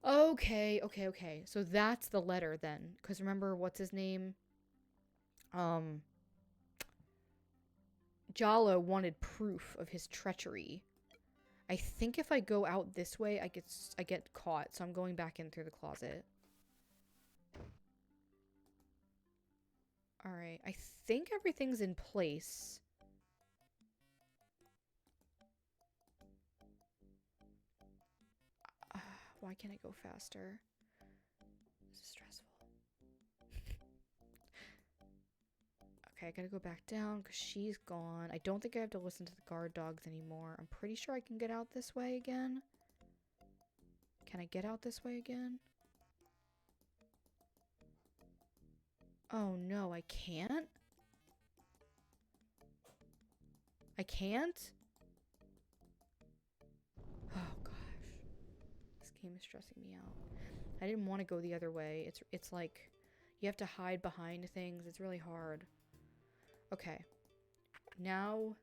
Okay. So that's the letter then. Because remember, what's his name? Jalo wanted proof of his treachery. I think if I go out this way, I get caught. So I'm going back in through the closet. Alright, I think everything's in place. Why can't I go faster? This is stressful. Okay, I gotta go back down because she's gone. I don't think I have to listen to the guard dogs anymore. I'm pretty sure I can get out this way again. Can I get out this way again? Oh no, I can't? I can't? Oh gosh. This game is stressing me out. I didn't want to go the other way. It's like you have to hide behind things. It's really hard. Okay. Now.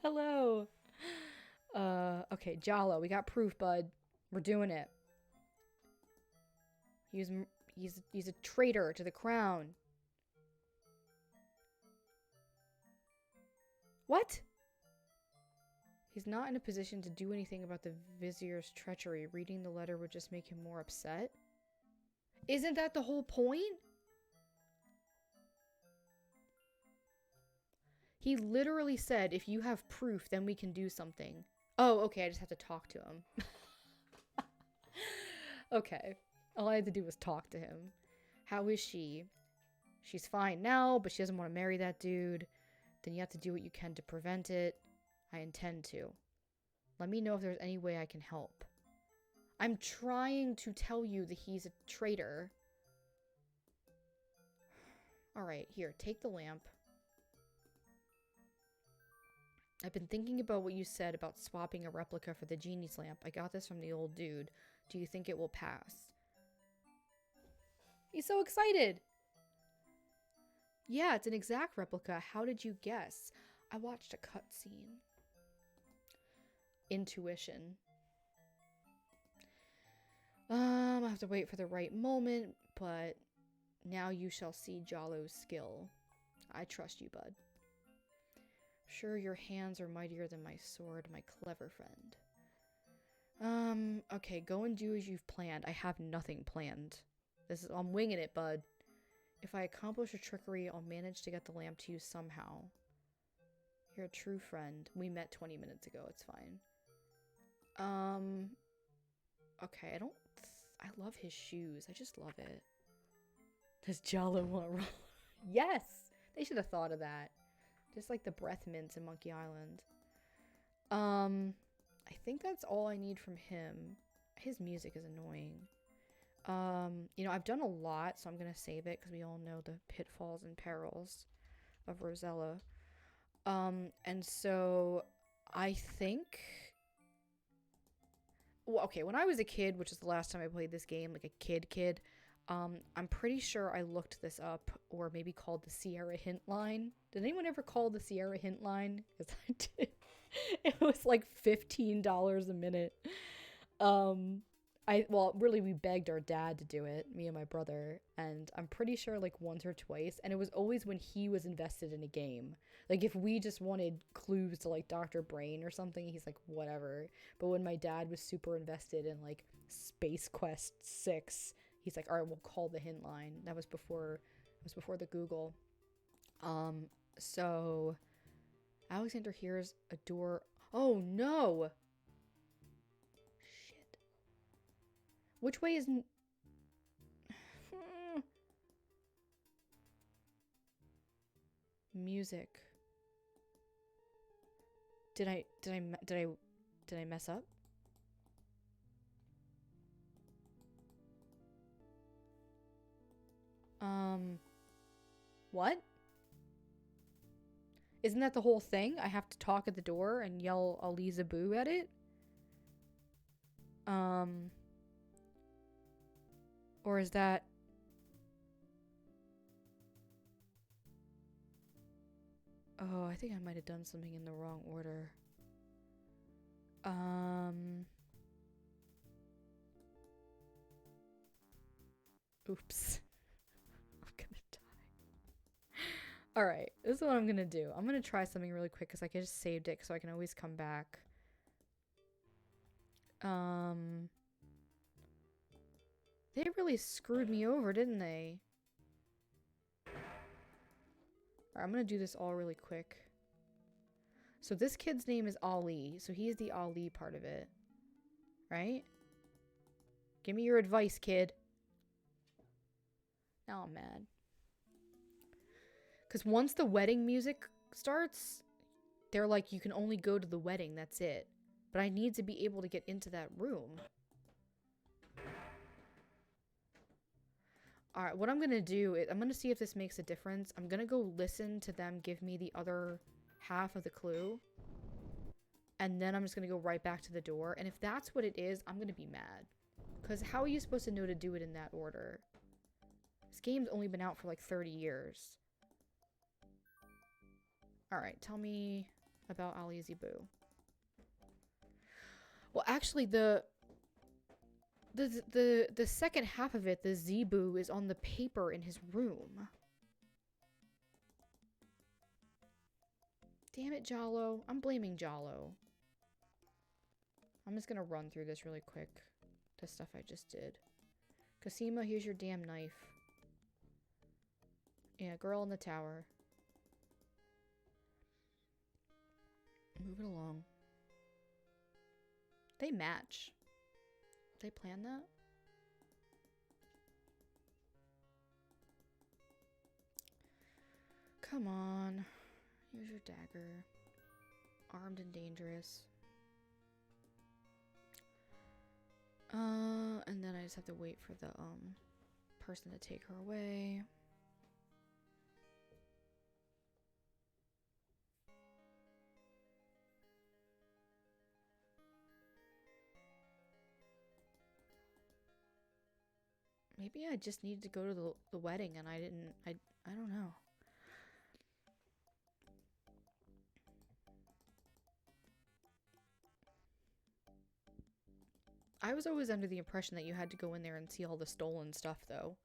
Hello. Okay, Jalo, we got proof, bud. We're doing it. He's a traitor to the crown. What? He's not in a position to do anything about the vizier's treachery. Reading the letter would just make him more upset. Isn't that the whole point? He literally said, if you have proof, then we can do something. Oh, okay, I just have to talk to him. Okay. All I had to do was talk to him. How is she? She's fine now, but she doesn't want to marry that dude. Then you have to do what you can to prevent it. I intend to. Let me know if there's any way I can help. I'm trying to tell you that he's a traitor. Alright, here, take the lamp. I've been thinking about what you said about swapping a replica for the genie's lamp. I got this from the old dude. Do you think it will pass? He's so excited! Yeah, it's an exact replica. How did you guess? I watched a cutscene. Intuition. I have to wait for the right moment, but now you shall see Jalo's skill. I trust you, bud. Sure, your hands are mightier than my sword, my clever friend. Okay, go and do as you've planned. I have nothing planned. I'm winging it, bud. If I accomplish a trickery, I'll manage to get the lamp to you somehow. You're a true friend. We met 20 minutes ago. It's fine. Okay, I love his shoes. I just love it. Does Jalo want roll? Yes! They should have thought of that. Just like the breath mints in Monkey Island. I think that's all I need from him. His music is annoying. You know, I've done a lot, so I'm gonna save it because we all know the pitfalls and perils of Rosella. And so I think... Well, okay, when I was a kid, which is the last time I played this game, like a kid, I'm pretty sure I looked this up, or maybe called the Sierra Hint line. Did anyone ever call the Sierra Hint line? Because I did. It was like $15 a minute. Well, really, we begged our dad to do it, me and my brother, and I'm pretty sure like once or twice, and it was always when he was invested in a game. Like if we just wanted clues to like Dr. Brain or something, he's like, whatever. But when my dad was super invested in like Space Quest 6, he's like, all right, we'll call the hint line. That was before the Google. So Alexander hears a door. Oh no! Shit. Which way is... Music. Did I mess up? What? Isn't that the whole thing? I have to talk at the door and yell Aliza Boo at it? Or is that... Oh, I think I might have done something in the wrong order. Oops. I'm gonna die. Alright, this is what I'm gonna do. I'm gonna try something really quick because I just saved it so I can always come back. They really screwed me over, didn't they? Alright, I'm gonna do this all really quick. So this kid's name is Ali, so he's the Ali part of it. Right? Give me your advice, kid. Now I'm mad. Because once the wedding music starts, they're like, you can only go to the wedding, that's it. But I need to be able to get into that room. Alright, what I'm gonna do is, I'm gonna see if this makes a difference. I'm gonna go listen to them give me the other half of the clue. And then I'm just gonna go right back to the door. And if that's what it is, I'm gonna be mad. Because how are you supposed to know to do it in that order? This game's only been out for like 30 years. Alright, tell me about Ali Zibu. Well, actually, the second half of it, the Zebu, is on the paper in his room. Damn it, Jalo. I'm blaming Jalo. I'm just gonna run through this really quick. The stuff I just did. Cosima, here's your damn knife. Yeah, girl in the tower. Move it along. They match. Did they plan that? Come on. Here's your dagger. Armed and dangerous. And then I just have to wait for the person to take her away. Maybe I just needed to go to the wedding and I didn't. I don't know. I was always under the impression that you had to go in there and see all the stolen stuff, though.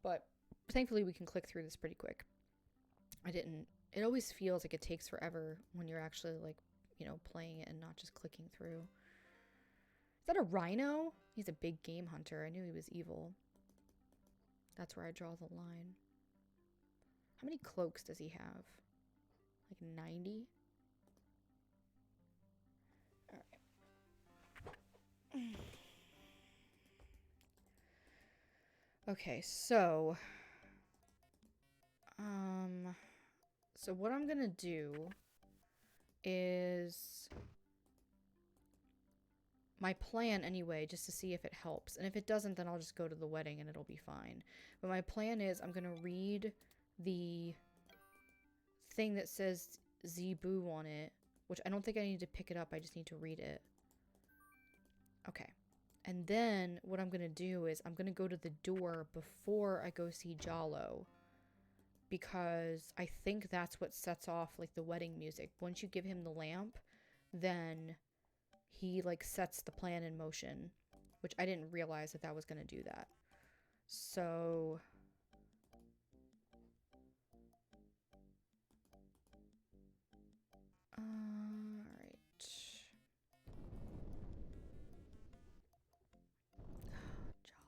But thankfully, we can click through this pretty quick. I didn't. It always feels like it takes forever when you're actually, like, you know, playing it and not just clicking through. Is that a rhino? He's a big game hunter. I knew he was evil. That's where I draw the line. How many cloaks does he have? Like 90? Alright. Okay, so what I'm gonna do is my plan anyway, just to see if it helps. And if it doesn't, then I'll just go to the wedding and it'll be fine. But my plan is I'm gonna read the thing that says Zebu on it, which I don't think I need to pick it up. I just need to read it. Okay. And then what I'm gonna do is I'm gonna go to the door before I go see Jalo, because I think that's what sets off like the wedding music. Once you give him the lamp, then he like sets the plan in motion, which I didn't realize that was gonna do that. So all right. Jalo.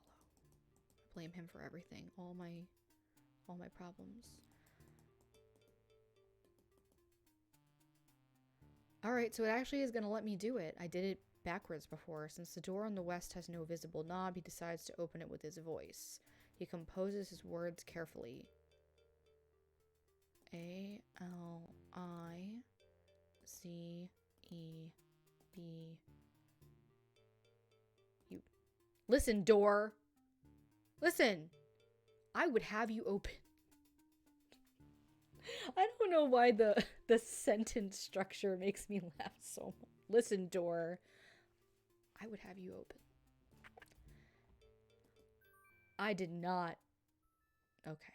Blame him for everything. All my problems. Alright, so it actually is going to let me do it. I did it backwards before. Since the door on the west has no visible knob, he decides to open it with his voice. He composes his words carefully. A-L-I-C-E-B. You. Listen, door! Listen! I would have you open. I don't know why the sentence structure makes me laugh so much. Listen, door. I would have you open. I did not. Okay.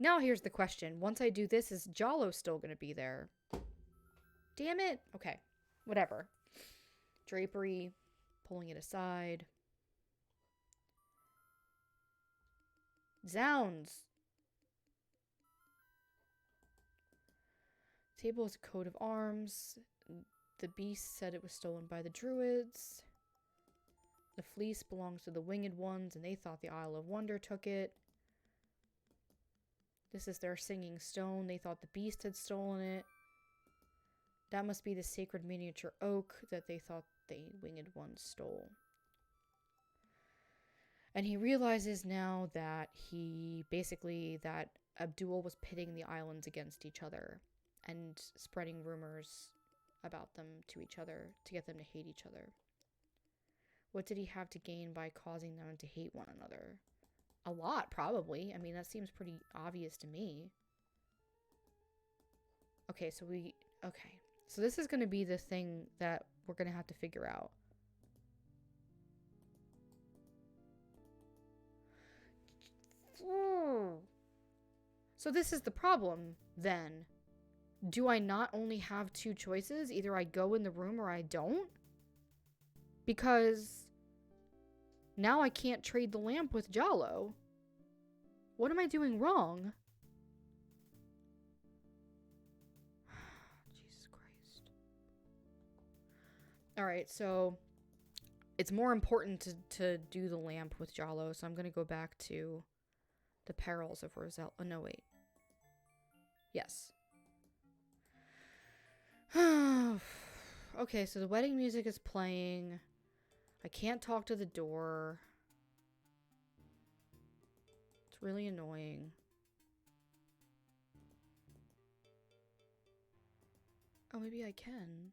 Now here's the question. Once I do this, is Jalo still going to be there? Damn it. Okay. Whatever. Drapery. Pulling it aside. Zounds. Table is a coat of arms. The beast said it was stolen by the druids. The fleece belongs to the winged ones, and they thought the Isle of Wonder took it. This is their singing stone. They thought the beast had stolen it. That must be the sacred miniature oak that they thought the winged ones stole. And he realizes now that that Abdul was pitting the islands against each other and spreading rumors about them to each other to get them to hate each other. What did he have to gain by causing them to hate one another? A lot, probably. I mean, that seems pretty obvious to me. Okay, so this is going to be the thing that we're going to have to figure out. So this is the problem, then. Do I not only have two choices? Either I go in the room or I don't? Because now I can't trade the lamp with Jalo. What am I doing wrong? Jesus Christ. Alright, so it's more important to do the lamp with Jalo, so I'm going to go back to the perils of Roselle. Oh, no, wait. Yes. Okay, so the wedding music is playing. I can't talk to the door. It's really annoying. Oh, maybe I can.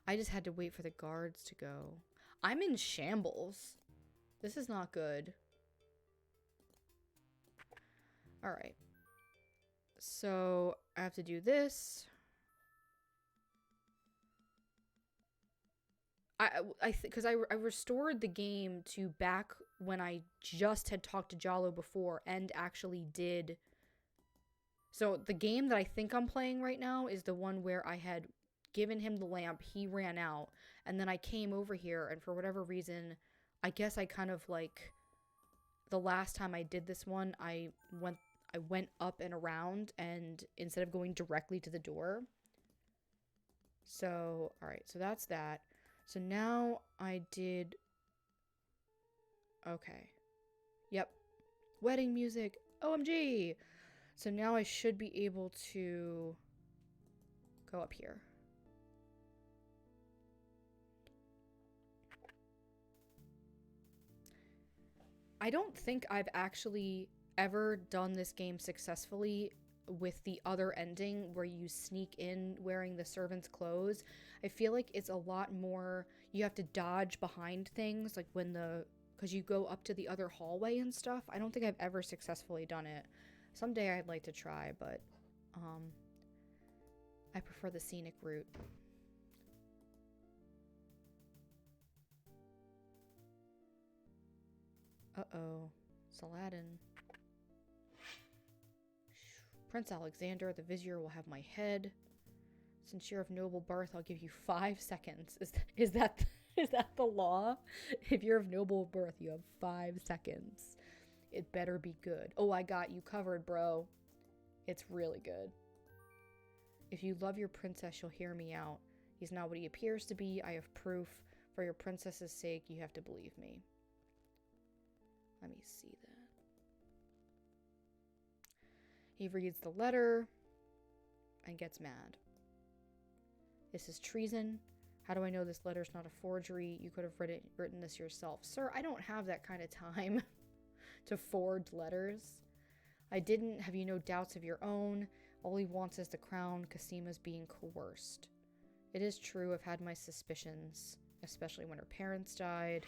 I just had to wait for the guards to go. I'm in shambles. This is not good. Alright. So, I have to do this. Because I restored the game to back when I just had talked to Jalo before and actually did. So the game that I think I'm playing right now is the one where I had given him the lamp, he ran out, and then I came over here, and for whatever reason, I guess I kind of like, the last time I did this one, I went up and around, and instead of going directly to the door. So, alright, so that's that. So now I did... Okay. Yep. Wedding music. OMG! So now I should be able to go up here. I don't think I've actually ever done this game successfully with the other ending where you sneak in wearing the servant's clothes. I feel like it's a lot more, you have to dodge behind things, like when because you go up to the other hallway and stuff. I don't think I've ever successfully done it. Someday I'd like to try, but I prefer the scenic route. Uh-oh. Saladin. Prince Alexander, the vizier, will have my head. Since you're of noble birth, I'll give you 5 seconds. Is that the law? If you're of noble birth, you have 5 seconds. It better be good. Oh, I got you covered, bro. It's really good. If you love your princess, you'll hear me out. He's not what he appears to be. I have proof. For your princess's sake, you have to believe me. Let me see that. He reads the letter and gets mad. This is treason. How do I know this letter's not a forgery? You could have written this yourself. Sir, I don't have that kind of time to forge letters. I didn't. Have you no doubts of your own? All he wants is the crown. Casima's being coerced. It is true, I've had my suspicions, especially when her parents died.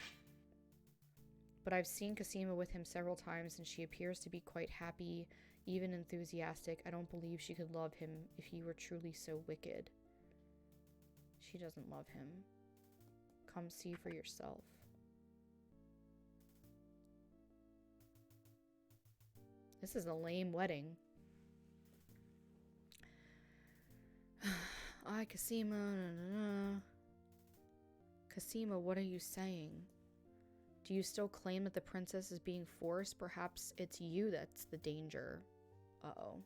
But I've seen Casima with him several times, and she appears to be quite happy, even enthusiastic. I don't believe she could love him if he were truly so wicked. She doesn't love him. Come see for yourself. This is a lame wedding. Casima. Casima, what are you saying? Do you still claim that the princess is being forced? Perhaps it's you that's the danger. Uh-oh.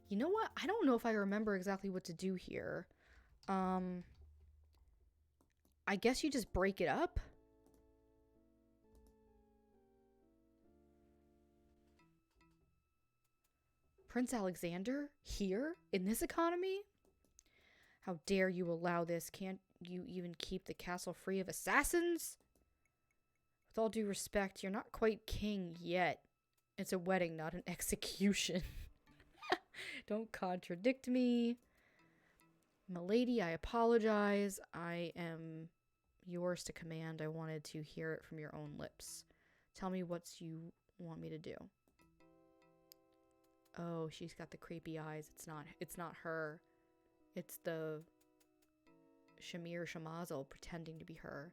You know what? I don't know if I remember exactly what to do here. I guess you just break it up? Prince Alexander? Here? In this economy? How dare you allow this? Can't you even keep the castle free of assassins? With all due respect, you're not quite king yet. It's a wedding, not an execution. Don't contradict me. Milady, I apologize. I am yours to command. I wanted to hear it from your own lips. Tell me what you want me to do. Oh, she's got the creepy eyes. It's not her. It's the Shamir Shamazel pretending to be her.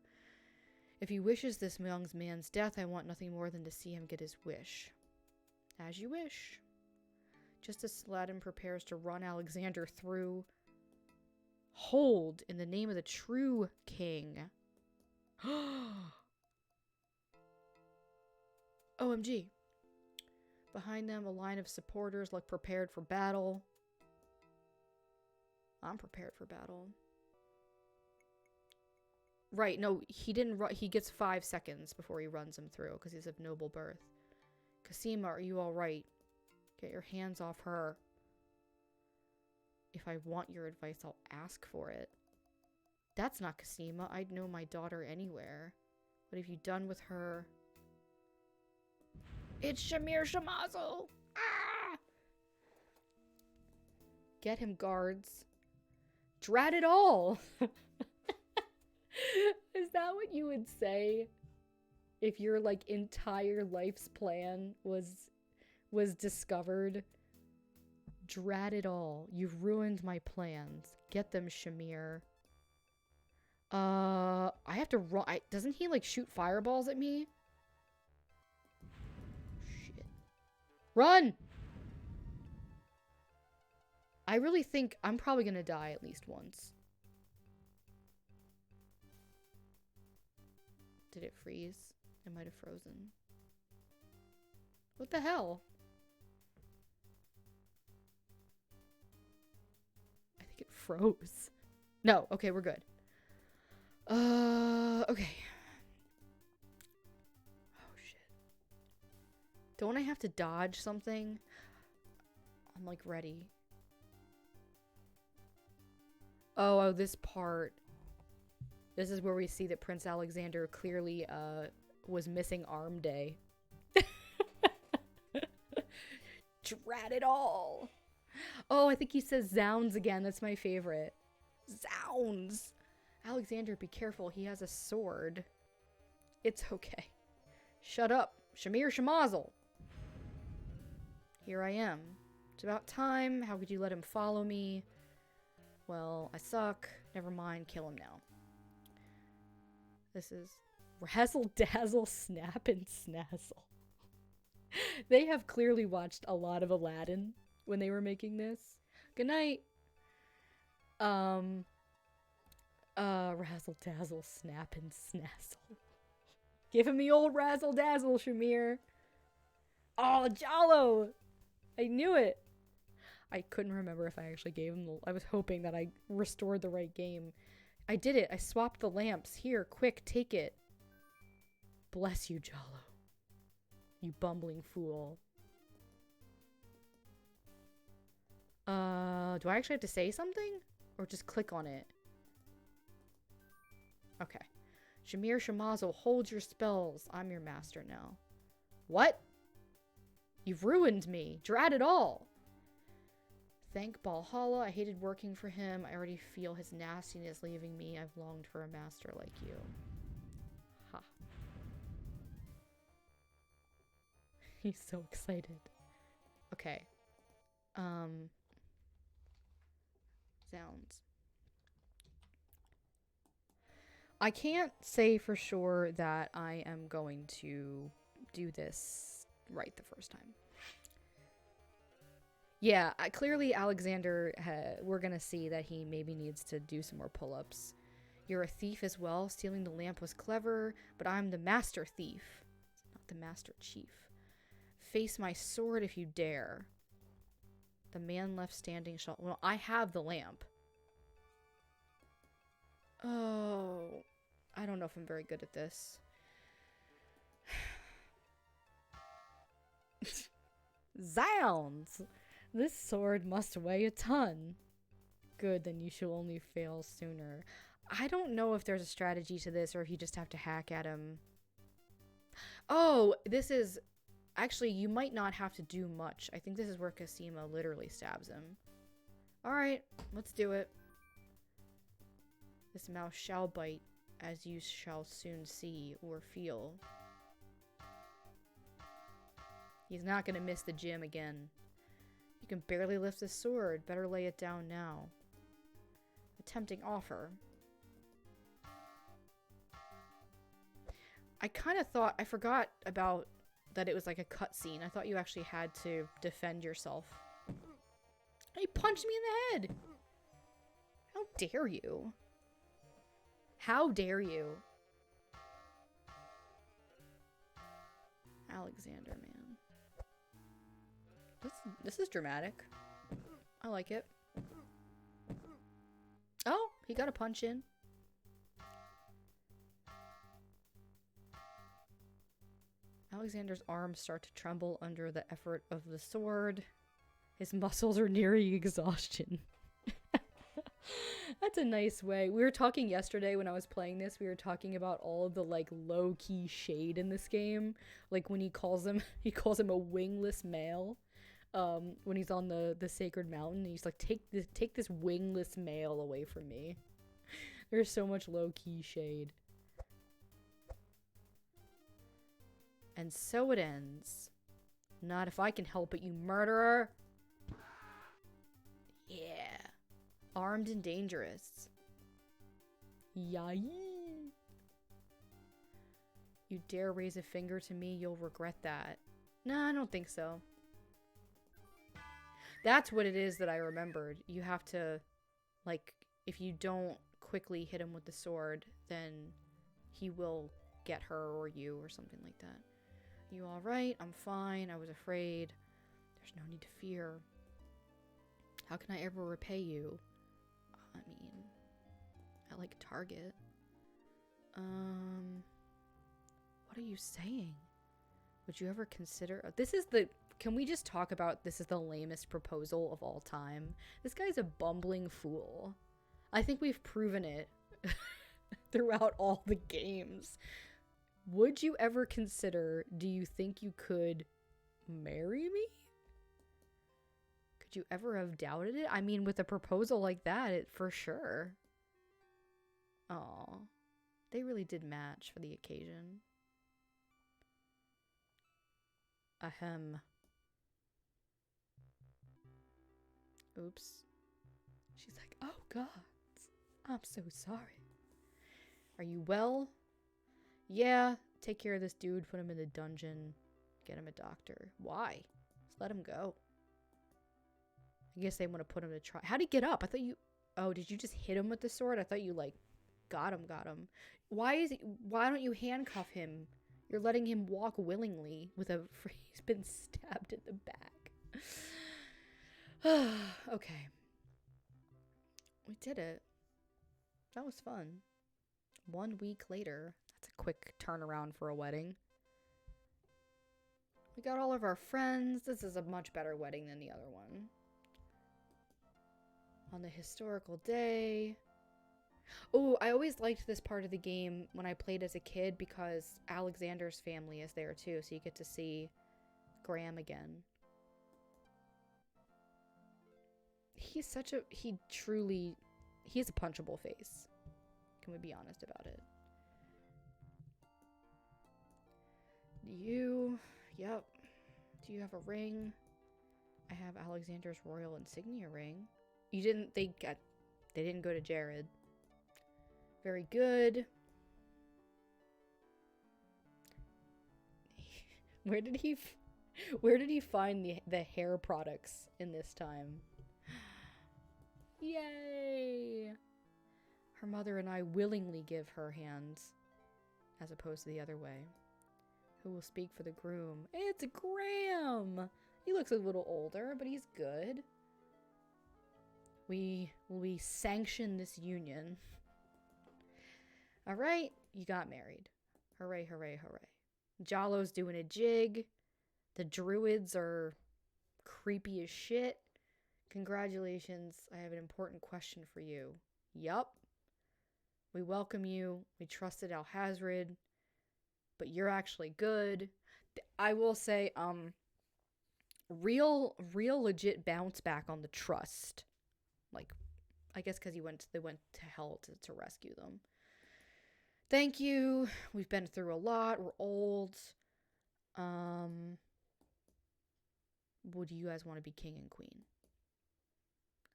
If he wishes this young man's death, I want nothing more than to see him get his wish. As you wish. Just as Saladin prepares to run Alexander through, hold in the name of the true king. OMG. Behind them, a line of supporters look prepared for battle. I'm prepared for battle. Right, no, he didn't run. He gets 5 seconds before he runs him through because he's of noble birth. Casima, are you alright? Get your hands off her. If I want your advice, I'll ask for it. That's not Casima. I'd know my daughter anywhere. What have you done with her? It's Shamir Shamazel! Ah! Get him, guards. Drat it all! Is that what you would say if your, like, entire life's plan was discovered? Drat it all. You've ruined my plans. Get them, Shamir. I have to run. Doesn't he, like, shoot fireballs at me? Shit. Run! I really think I'm probably gonna die at least once. Did it freeze? It might have frozen. What the hell? I think it froze. No, okay, we're good. Okay. Oh, shit. Don't I have to dodge something? I'm, like, ready. Oh, this part. This is where we see that Prince Alexander clearly, was missing arm day. Drat it all. Oh, I think he says zounds again. That's my favorite. Zounds. Alexander, be careful. He has a sword. It's okay. Shut up. Shamir Shamazel. Here I am. It's about time. How could you let him follow me? Well, I suck. Never mind. Kill him now. This is Razzle Dazzle Snap and Snazzle. They have clearly watched a lot of Aladdin when they were making this. Good night. Razzle Dazzle Snap and Snazzle. Give him the old Razzle Dazzle, Shamir. Oh, Jalo! I knew it. I couldn't remember if I actually gave him the... I was hoping that I restored the right game. I did it. I swapped the lamps. Here, quick, take it. Bless you, Jalo. You bumbling fool. Do I actually have to say something? Or just click on it? Okay. Shamir Shamazel, hold your spells. I'm your master now. What? You've ruined me. Drat it all. Thank Valhalla. I hated working for him. I already feel his nastiness leaving me. I've longed for a master like you. Ha. He's so excited. Okay. Sounds. I can't say for sure that I am going to do this right the first time. Yeah, clearly Alexander, we're gonna see that he maybe needs to do some more pull-ups. You're a thief as well. Stealing the lamp was clever, but I'm the master thief, not the master chief. Face my sword if you dare. The man left standing shall... Well, I have the lamp. Oh, I don't know if I'm very good at this. Zounds! This sword must weigh a ton. Good, then you shall only fail sooner. I don't know if there's a strategy to this or if you just have to hack at him. Oh, this is... Actually, you might not have to do much. I think this is where Cosima literally stabs him. Alright, let's do it. This mouse shall bite, as you shall soon see or feel. He's not gonna miss the gym again. You can barely lift the sword. Better lay it down now. A tempting offer. I kind of thought... I forgot about that it was like a cutscene. I thought you actually had to defend yourself. He punched me in the head! How dare you? How dare you? Alexander, man. This is dramatic. I like it. Oh, he got a punch in. Alexander's arms start to tremble under the effort of the sword. His muscles are nearing exhaustion. That's a nice way. We were talking yesterday when I was playing this, we were talking about all of the like low-key shade in this game. Like when he calls him a wingless male. when he's on the sacred mountain, he's like, take this wingless male away from me. There's so much low-key shade. And so it ends. Not if I can help it, you murderer. Yeah. Armed and dangerous. Yay. You dare raise a finger to me, you'll regret that. No, I don't think so. That's what it is that I remembered. You have to, like, if you don't quickly hit him with the sword, then he will get her or you or something like that. You all right? I'm fine. I was afraid. There's no need to fear. How can I ever repay you? I mean, I like Target. What are you saying? Would you ever consider... This is the... Can we just talk about this is the lamest proposal of all time? This guy's a bumbling fool. I think we've proven it throughout all the games. Would you ever consider, do you think you could marry me? Could you ever have doubted it? I mean, with a proposal like that, it for sure. Aw. They really did match for the occasion. Ahem. Oops. She's like, oh God, I'm so sorry. Are you well? Yeah, take care of this dude, put him in the dungeon, get him a doctor. Why? Just let him go. I guess they want to put him to try. How'd he get up? I thought you... Oh, did you just hit him with the sword? I thought you, like, got him. Why don't you handcuff him? You're letting him walk willingly with a... He's been stabbed in the back. Okay. We did it. That was fun. 1 week later. That's a quick turnaround for a wedding. We got all of our friends. This is a much better wedding than the other one. On the historical day. Oh, I always liked this part of the game when I played as a kid because Alexander's family is there too, so you get to see Graham again. He has a punchable face. Can we be honest about it? Yep. Do you have a ring? I have Alexander's royal insignia ring. They didn't go to Jared. Very good. Where did he find the hair products in this time? Yay! Her mother and I willingly give her hands, as opposed to the other way. Who will speak for the groom? It's Graham! He looks a little older, but he's good. We sanction this union. Alright, you got married. Hooray, hooray, hooray. Jalo's doing a jig. The druids are creepy as shit. Congratulations, I have an important question for you. Yup. We welcome you. We trusted Alhazred. But you're actually good. I will say, real legit bounce back on the trust. Like, I guess because they went to hell to rescue them. Thank you. We've been through a lot. We're old. Would you guys want to be king and queen?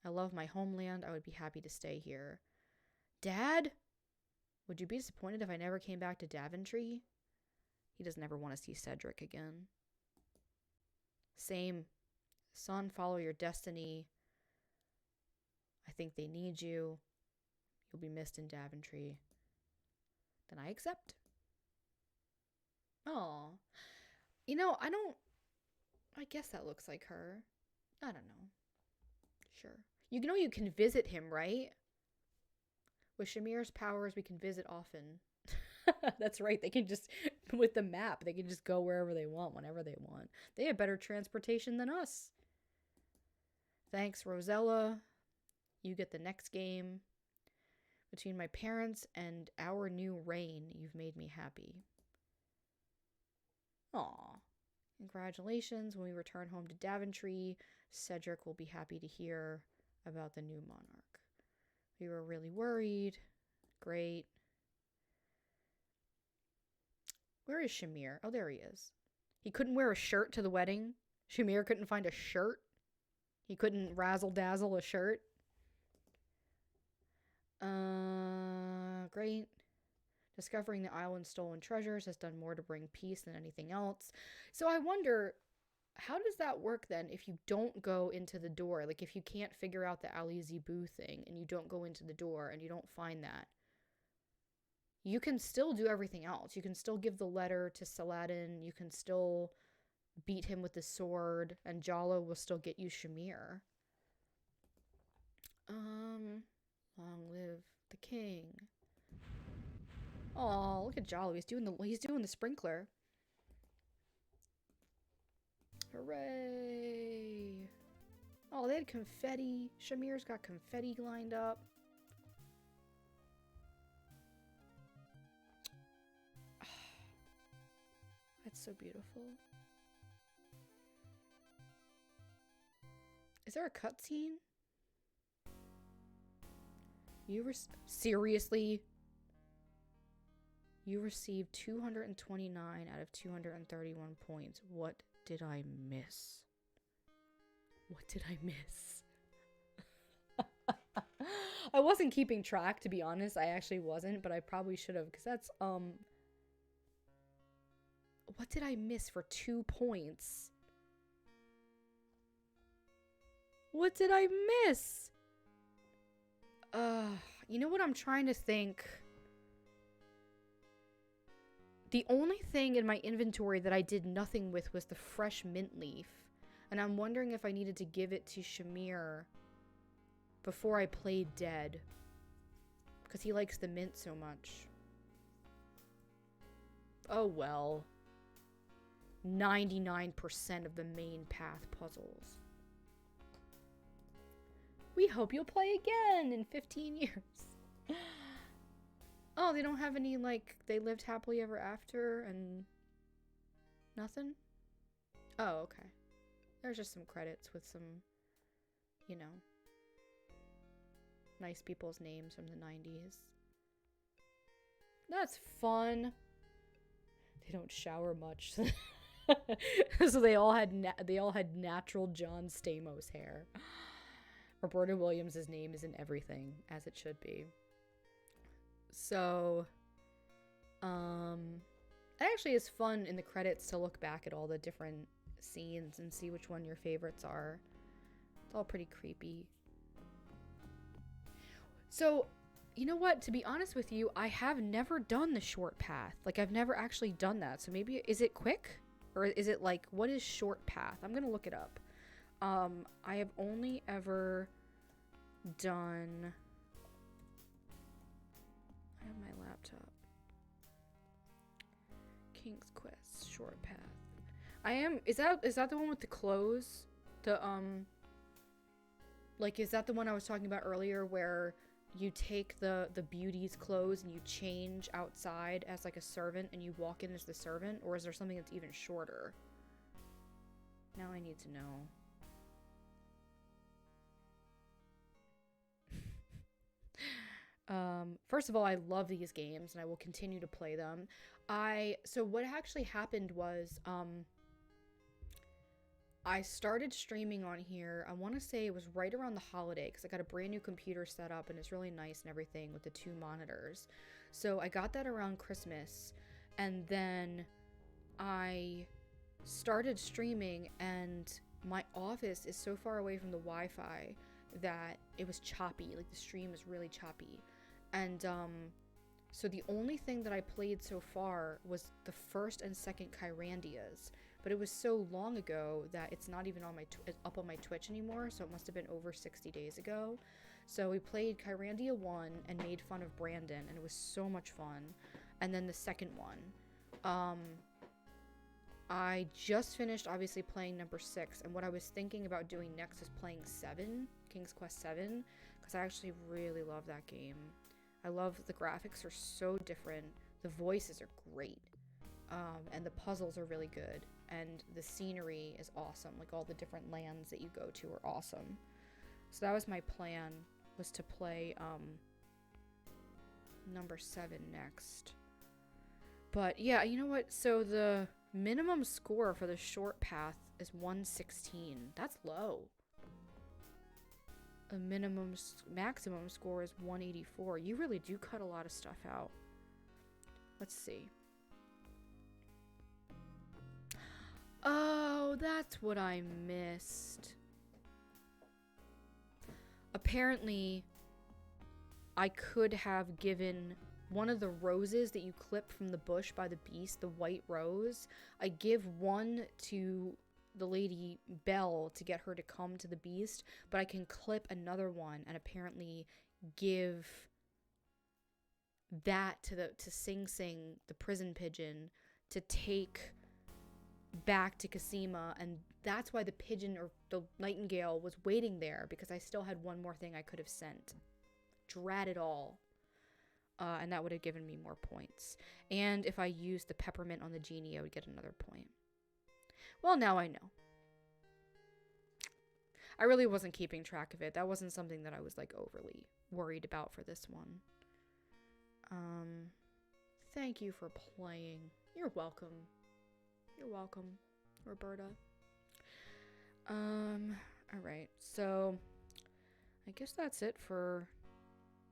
I love my homeland. I would be happy to stay here. Dad? Would you be disappointed if I never came back to Daventry? He doesn't ever want to see Cedric again. Same. Son, follow your destiny. I think they need you. You'll be missed in Daventry. Then I accept. Aw. You know, I guess that looks like her. I don't know. Sure. You know you can visit him, right? With Shamir's powers, we can visit often. That's right. They can just, with the map, they can just go wherever they want, whenever they want. They have better transportation than us. Thanks, Rosella. You get the next game. Between my parents and our new reign, you've made me happy. Aw. Congratulations. When we return home to Daventry, Cedric will be happy to hear about the new monarch. We were really worried. Great. Where is Shamir? Oh, there he is. He couldn't wear a shirt to the wedding. Shamir couldn't find a shirt. He couldn't razzle-dazzle a shirt. Great. Discovering the island's stolen treasures has done more to bring peace than anything else. So I wonder, how does that work then if you don't go into the door? Like if you can't figure out the Ali Zebu thing and you don't go into the door and you don't find that, you can still do everything else. You can still give the letter to Saladin. You can still beat him with the sword, and Jalo will still get you Shamir. Long live the king. Oh, look at Jalo. He's doing the sprinkler. Hooray! Oh, they had confetti. Shamir's got confetti lined up. That's so beautiful. Is there a cutscene? Seriously? You received 229 out of 231 points. What did I miss? What did I miss? I wasn't keeping track, to be honest. I actually wasn't, but I probably should have, because that's, what did I miss for 2 points? What did I miss? You know what I'm trying to think? The only thing in my inventory that I did nothing with was the fresh mint leaf. And I'm wondering if I needed to give it to Shamir before I played Dead. Because he likes the mint so much. Oh well. 99% of the main path puzzles. We hope you'll play again in 15 years. Oh, they don't have any, like, they lived happily ever after and nothing? Oh, okay. There's just some credits with some, you know, nice people's names from the 90s. That's fun. They don't shower much. So they all had natural John Stamos hair. Roberta Williams' name is in everything, as it should be. So, it actually is fun in the credits to look back at all the different scenes and see which one your favorites are. It's all pretty creepy. So, you know what? To be honest with you, I have never done the short path. Like, I've never actually done that. So maybe, is it quick? Or is it like, what is short path? I'm gonna look it up. I have only ever done... I have my laptop. King's Quest, short path. Is that the one with the clothes? Like, is that the one I was talking about earlier where you take the beauty's clothes and you change outside as like a servant and you walk in as the servant? Or is there something that's even shorter? Now I need to know. First of all, I love these games and I will continue to play them. So what actually happened was, I started streaming on here, I want to say it was right around the holiday, because I got a brand new computer set up and it's really nice and everything with the 2 monitors. So I got that around Christmas, and then I started streaming, and my office is so far away from the Wi-Fi that it was choppy. Like, the stream is really choppy. And so the only thing that I played so far was the first and second Kyrandias, but it was so long ago that it's not even on up on my Twitch anymore, so it must have been over 60 days ago. So we played Kyrandia 1 and made fun of Brandon, and it was so much fun. And then the second one, I just finished obviously playing number 6, and what I was thinking about doing next is playing 7, King's Quest 7, because I actually really love that game. I love the graphics are so different, the voices are great, and the puzzles are really good, and the scenery is awesome. Like, all the different lands that you go to are awesome. So that was my plan, was to play number 7 next. But yeah, you know what? So the minimum score for the short path is 116. That's low. A maximum score is 184. You really do cut a lot of stuff out. Let's see. Oh, that's what I missed. Apparently, I could have given one of the roses that you clip from the bush by the beast, the white rose. I give one to the lady Belle to get her to come to the beast, but I can clip another one and apparently give that to Sing Sing, the prison pigeon, to take back to Cassima, and that's why the pigeon or the nightingale was waiting there, because I still had one more thing I could have sent. Drat it all. And that would have given me more points. And if I used the peppermint on the genie, I would get another point. Well, now I know. I really wasn't keeping track of it. That wasn't something that I was like overly worried about for this one. Thank you for playing. You're welcome. You're welcome, Roberta. Alright, so I guess that's it for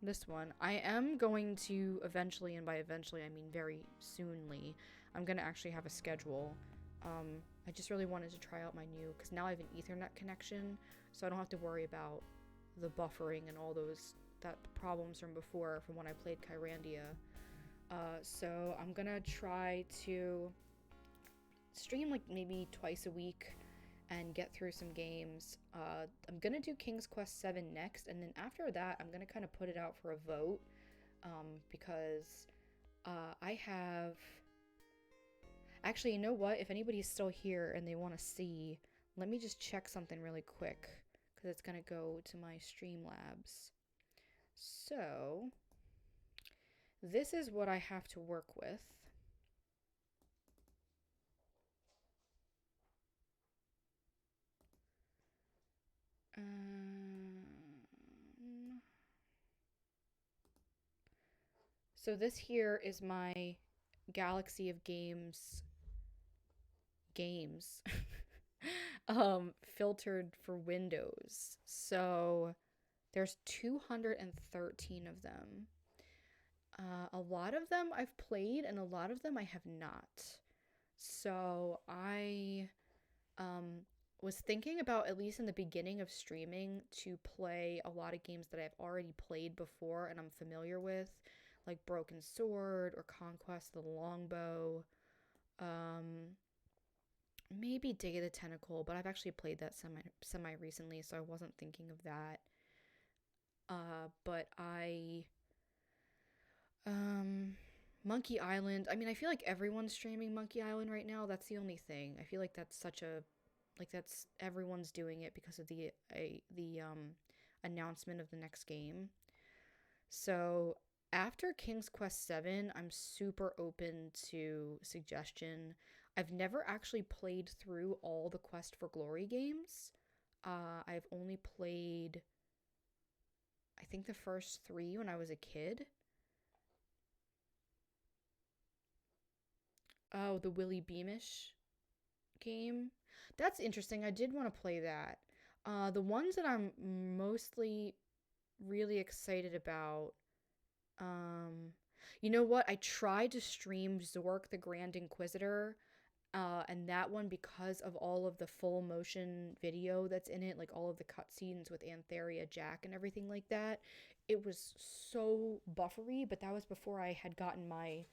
this one. I am going to eventually, and by eventually I mean very soonly, I'm going to actually have a schedule. I just really wanted to try out my new, because now I have an Ethernet connection, so I don't have to worry about the buffering and all that problems from before, from when I played Kyrandia. So I'm going to try to stream like maybe twice a week and get through some games. I'm going to do King's Quest 7 next, and then after that I'm going to kind of put it out for a vote, because I have... Actually, you know what? If anybody's still here and they want to see, let me just check something really quick, because it's going to go to my Streamlabs. So, this is what I have to work with. So this here is my Galaxy of Games filtered for Windows. So there's 213 of them. A lot of them I've played and a lot of them I have not. So I was thinking about, at least in the beginning of streaming, to play a lot of games that I've already played before and I'm familiar with, like Broken Sword or Conquest of the Longbow. Maybe Day of the Tentacle, but I've actually played that semi recently, so I wasn't thinking of that. But Monkey Island. I mean, I feel like everyone's streaming Monkey Island right now. That's the only thing. I feel like that's that's everyone's doing it because of the announcement of the next game. So after King's Quest 7, I'm super open to suggestion. I've never actually played through all the Quest for Glory games. I've only played, I think, the first 3 when I was a kid. Oh, the Willy Beamish game. That's interesting. I did want to play that. The ones that I'm mostly really excited about, you know what? I tried to stream Zork the Grand Inquisitor, and that one, because of all of the full motion video that's in it, like all of the cutscenes with Antheria, Jack, and everything like that, it was so buffery, but that was before I had gotten my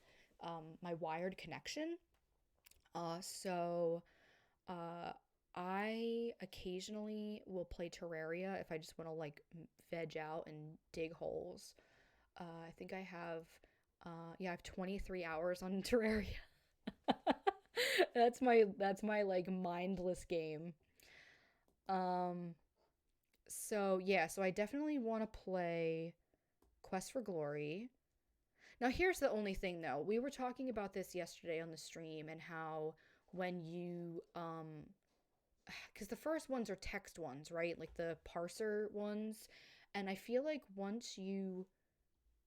my wired connection. So I occasionally will play Terraria if I just want to like veg out and dig holes. I think I have, I have 23 hours on Terraria. That's my like mindless game. So yeah, so I definitely want to play Quest for Glory. Now here's the only thing though. We were talking about this yesterday on the stream and how when you because the first ones are text ones, right? Like the parser ones. And I feel like once you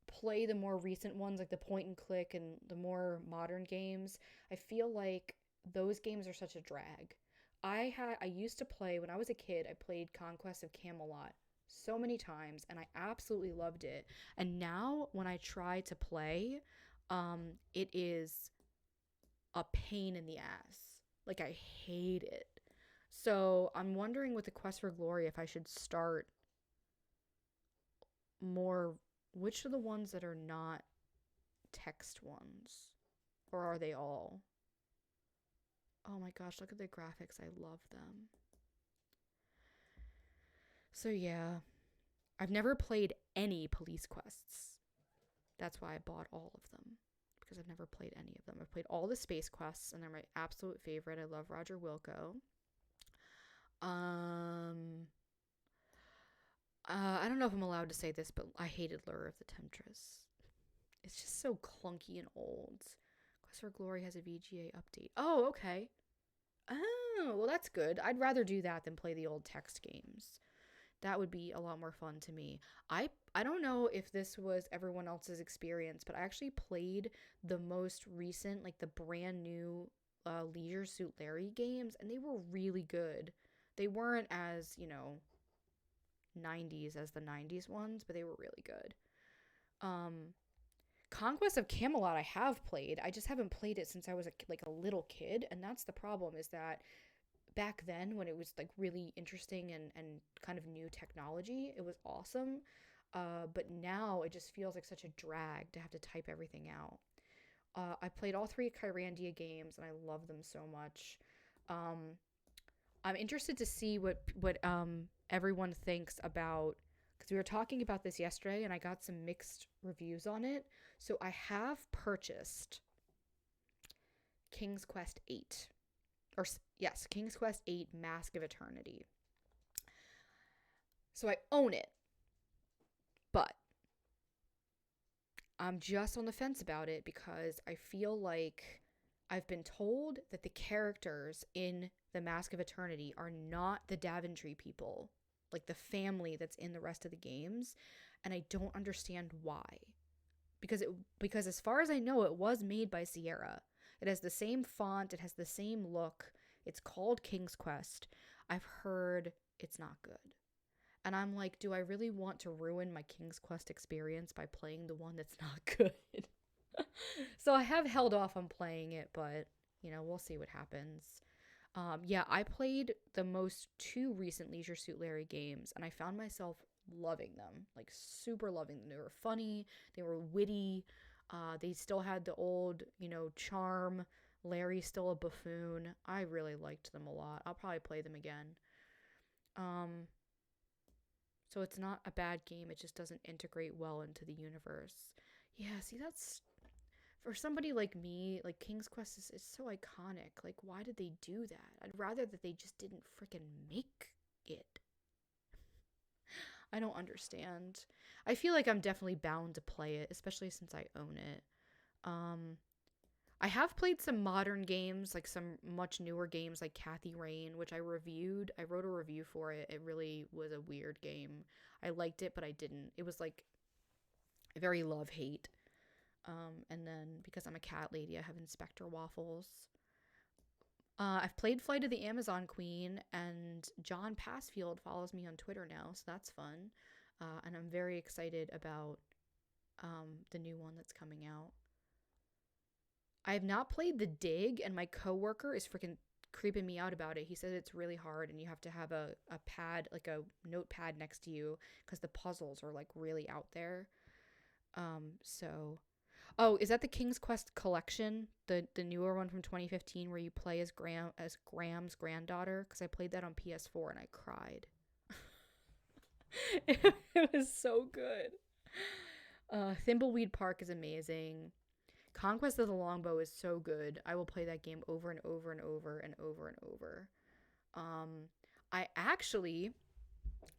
play the more recent ones, like the point and click and the more modern games, I feel like those games are such a drag. I used to play when I was a kid, I played Conquest of Camelot so many times and I absolutely loved it. And now when I try to play, it is a pain in the ass. Like I hate it. So I'm wondering with the Quest for Glory if I should start more. Which are the ones that are not text ones? Or are they all? Oh my gosh, look at the graphics. I love them. So yeah, I've never played any police quests. That's why I bought all of them. Because I've never played any of them. I've played all the space quests and they're my absolute favorite. I love Roger Wilco. I don't know if I'm allowed to say this, but I hated Lure of the Temptress. It's just so clunky and old. Quest for Glory has a VGA update. Oh, okay. Oh, well, that's good. I'd rather do that than play the old text games. That would be a lot more fun to me. I don't know if this was everyone else's experience, but I actually played the most recent, like the brand new Leisure Suit Larry games, and they were really good. They weren't as, 90s as the 90s ones, but they were really good. Conquest of Camelot I have played. I just haven't played it since I was like a little kid, and that's the problem is that back then when it was like really interesting and kind of new technology, it was awesome. But now it just feels like such a drag to have to type everything out. I played all three Kyrandia games and I love them so much. I'm interested to see what everyone thinks about, because we were talking about this yesterday and I got some mixed reviews on it. So I have purchased King's Quest 8. Or yes, King's Quest 8 Mask of Eternity. So I own it. But I'm just on the fence about it because I feel like I've been told that the characters in the Mask of Eternity are not the Daventry people, like the family that's in the rest of the games, and I don't understand why. Because as far as I know, it was made by Sierra. It has the same font, it has the same look. It's called King's Quest. I've heard it's not good. And I'm like, do I really want to ruin my King's Quest experience by playing the one that's not good? So I have held off on playing it, but, we'll see what happens. Yeah, I played the most two recent Leisure Suit Larry games, and I found myself loving them, like super loving them. They were funny, they were witty, they still had the old, charm. Larry's still a buffoon. I really liked them a lot. I'll probably play them again. So it's not a bad game, it just doesn't integrate well into the universe. Yeah, see, that's for somebody like me, like King's Quest is so iconic. Like, why did they do that? I'd rather that they just didn't freaking make it. I don't understand. I feel like I'm definitely bound to play it, especially since I own it. I have played some modern games, like some much newer games like Kathy Rain, which I reviewed. I wrote a review for it. It really was a weird game. I liked it, but I didn't. It was like very love-hate. And then because I'm a cat lady, I have Inspector Waffles. I've played Flight of the Amazon Queen, and John Passfield follows me on Twitter now, so that's fun. And I'm very excited about the new one that's coming out. I have not played The Dig, and my coworker is freaking creeping me out about it. He said it's really hard, and you have to have a pad, like a notepad next to you, because the puzzles are like really out there. Oh, is that the King's Quest collection, the newer one from 2015, where you play as Graham's granddaughter? Because I played that on PS4 and I cried. It was so good. Thimbleweed Park is amazing. Conquest of the Longbow is so good. I will play that game over and over and over and over and over. I actually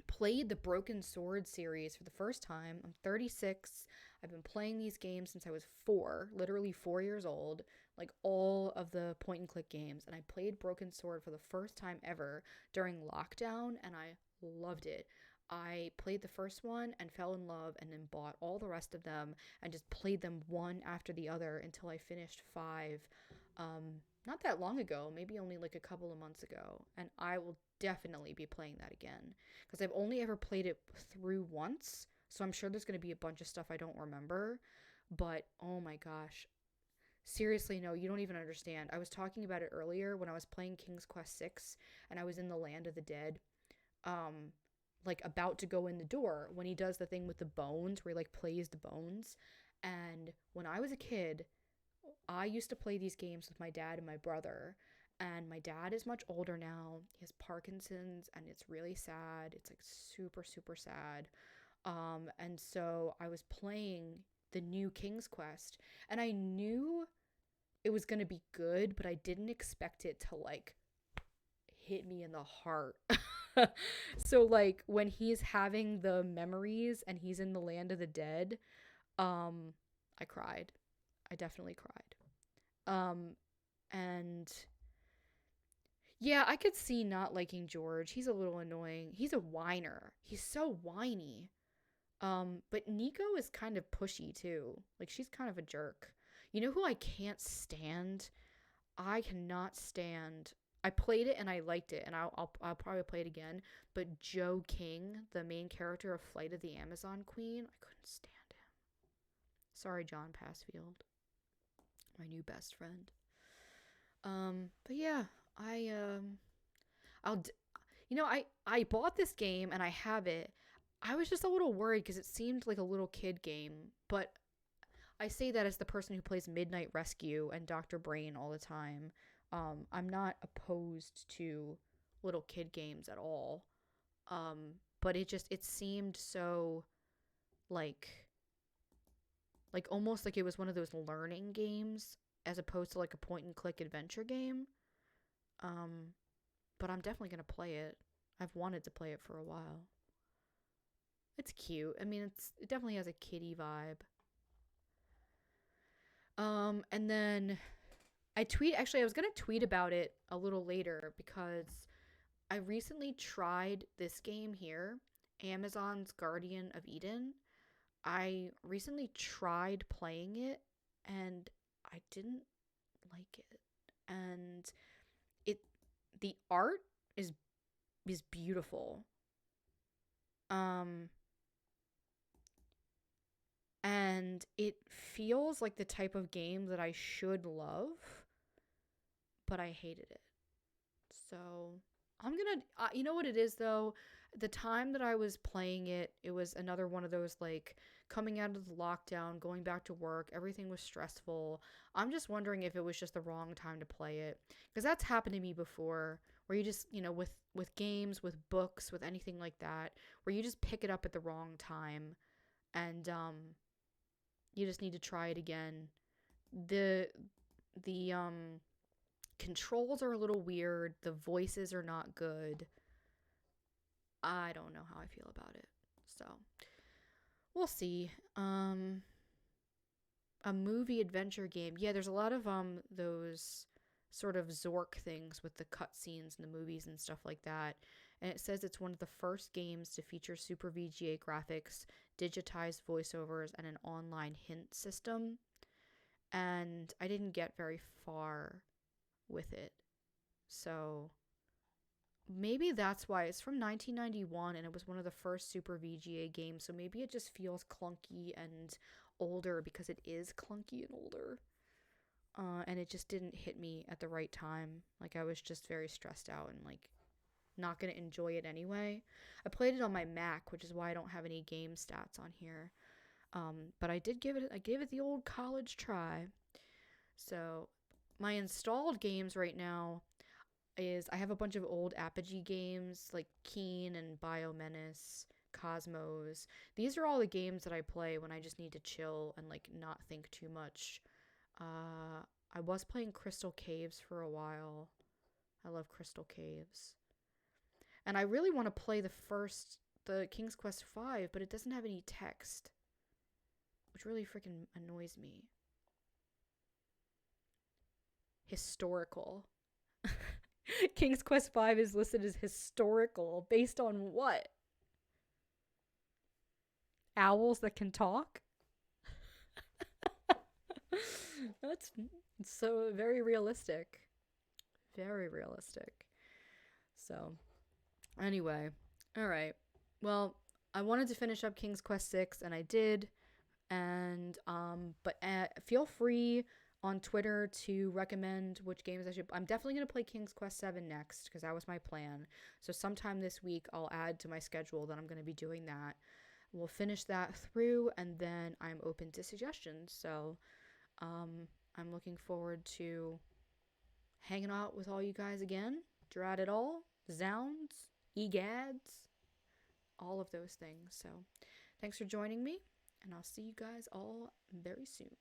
played the Broken Sword series for the first time. I'm 36. I've been playing these games since I was 4, literally 4 years old. like all of the point and click games, and I played Broken Sword for the first time ever during lockdown, and I loved it. I played the first one and fell in love, and then bought all the rest of them and just played them one after the other until I finished 5 not that long ago, maybe only like a couple of months ago. And I will definitely be playing that again because I've only ever played it through once, so I'm sure there's going to be a bunch of stuff I don't remember. But oh my gosh, seriously, no, you don't even understand. I was talking about it earlier when I was playing King's Quest 6 and I was in the Land of the Dead, um like about to go in the door when he does the thing with the bones where he like plays the bones. And when I was a kid, I used to play these games with my dad and my brother. And my dad is much older now. He has Parkinson's and it's really sad. It's like super, super sad. And so I was playing the new King's Quest and I knew it was going to be good, but I didn't expect it to like hit me in the heart. So like when he's having the memories and he's in the Land of the Dead, I cried. I definitely cried. And yeah, I could see not liking George. He's a little annoying. He's a whiner. He's so whiny. But Nico is kind of pushy too. Like she's kind of a jerk. You know who I can't stand? I cannot stand. I played it and I liked it, and I'll probably play it again. But Joe King, the main character of Flight of the Amazon Queen, I couldn't stand him. Sorry, John Passfield, my new best friend. But yeah, I I'll d- you know, I bought this game and I have it. I was just a little worried because it seemed like a little kid game, but I say that as the person who plays Midnight Rescue and Dr. Brain all the time. I'm not opposed to little kid games at all. But it seemed so like almost like it was one of those learning games as opposed to like a point and click adventure game. Um, but I'm definitely gonna play it. I've wanted to play it for a while. It's cute. I mean, it definitely has a kiddie vibe. And then I was gonna tweet about it a little later because I recently tried this game here, Amazon's Guardian of Eden. I recently tried playing it and I didn't like it. And it the art is beautiful. Um and it feels like the type of game that I should love, but I hated it. So I'm gonna, you know what it is though? The time that I was playing it, it was another one of those like coming out of the lockdown, going back to work, everything was stressful. I'm just wondering if it was just the wrong time to play it. Because that's happened to me before, where you just, with games, with books, with anything like that, where you just pick it up at the wrong time and you just need to try it again. The controls are a little weird. The voices are not good. I don't know how I feel about it. So, we'll see. A movie adventure game. Yeah, there's a lot of those sort of Zork things with the cutscenes in the movies and stuff like that. And it says it's one of the first games to feature Super VGA graphics, digitized voiceovers, and an online hint system. And I didn't get very far with it. So maybe that's why. It's from 1991 and it was one of the first Super VGA games. So maybe it just feels clunky and older because it is clunky and older. And it just didn't hit me at the right time. Like I was just very stressed out and like not going to enjoy it anyway. I played it on my Mac, which is why I don't have any game stats on here. But I gave it the old college try. So my installed games right now is I have a bunch of old Apogee games like Keen and Biomenace, Cosmos. These are all the games that I play when I just need to chill and like not think too much. I was playing Crystal Caves for a while. I love Crystal Caves. And I really want to play the King's Quest 5, but it doesn't have any text, which really freaking annoys me. historical. King's Quest V is listed as historical. Based on what? Owls that can talk? That's so very realistic. Very realistic. So, anyway. Alright. Well, I wanted to finish up King's Quest 6, and I did. And, but feel free on Twitter to recommend which games I should. I'm definitely going to play King's Quest 7 next, because that was my plan. So sometime this week I'll add to my schedule that I'm going to be doing that. We'll finish that through, and then I'm open to suggestions. So I'm looking forward to hanging out with all you guys again. Drat it all, Zounds, Egads, all of those things. So thanks for joining me, and I'll see you guys all very soon.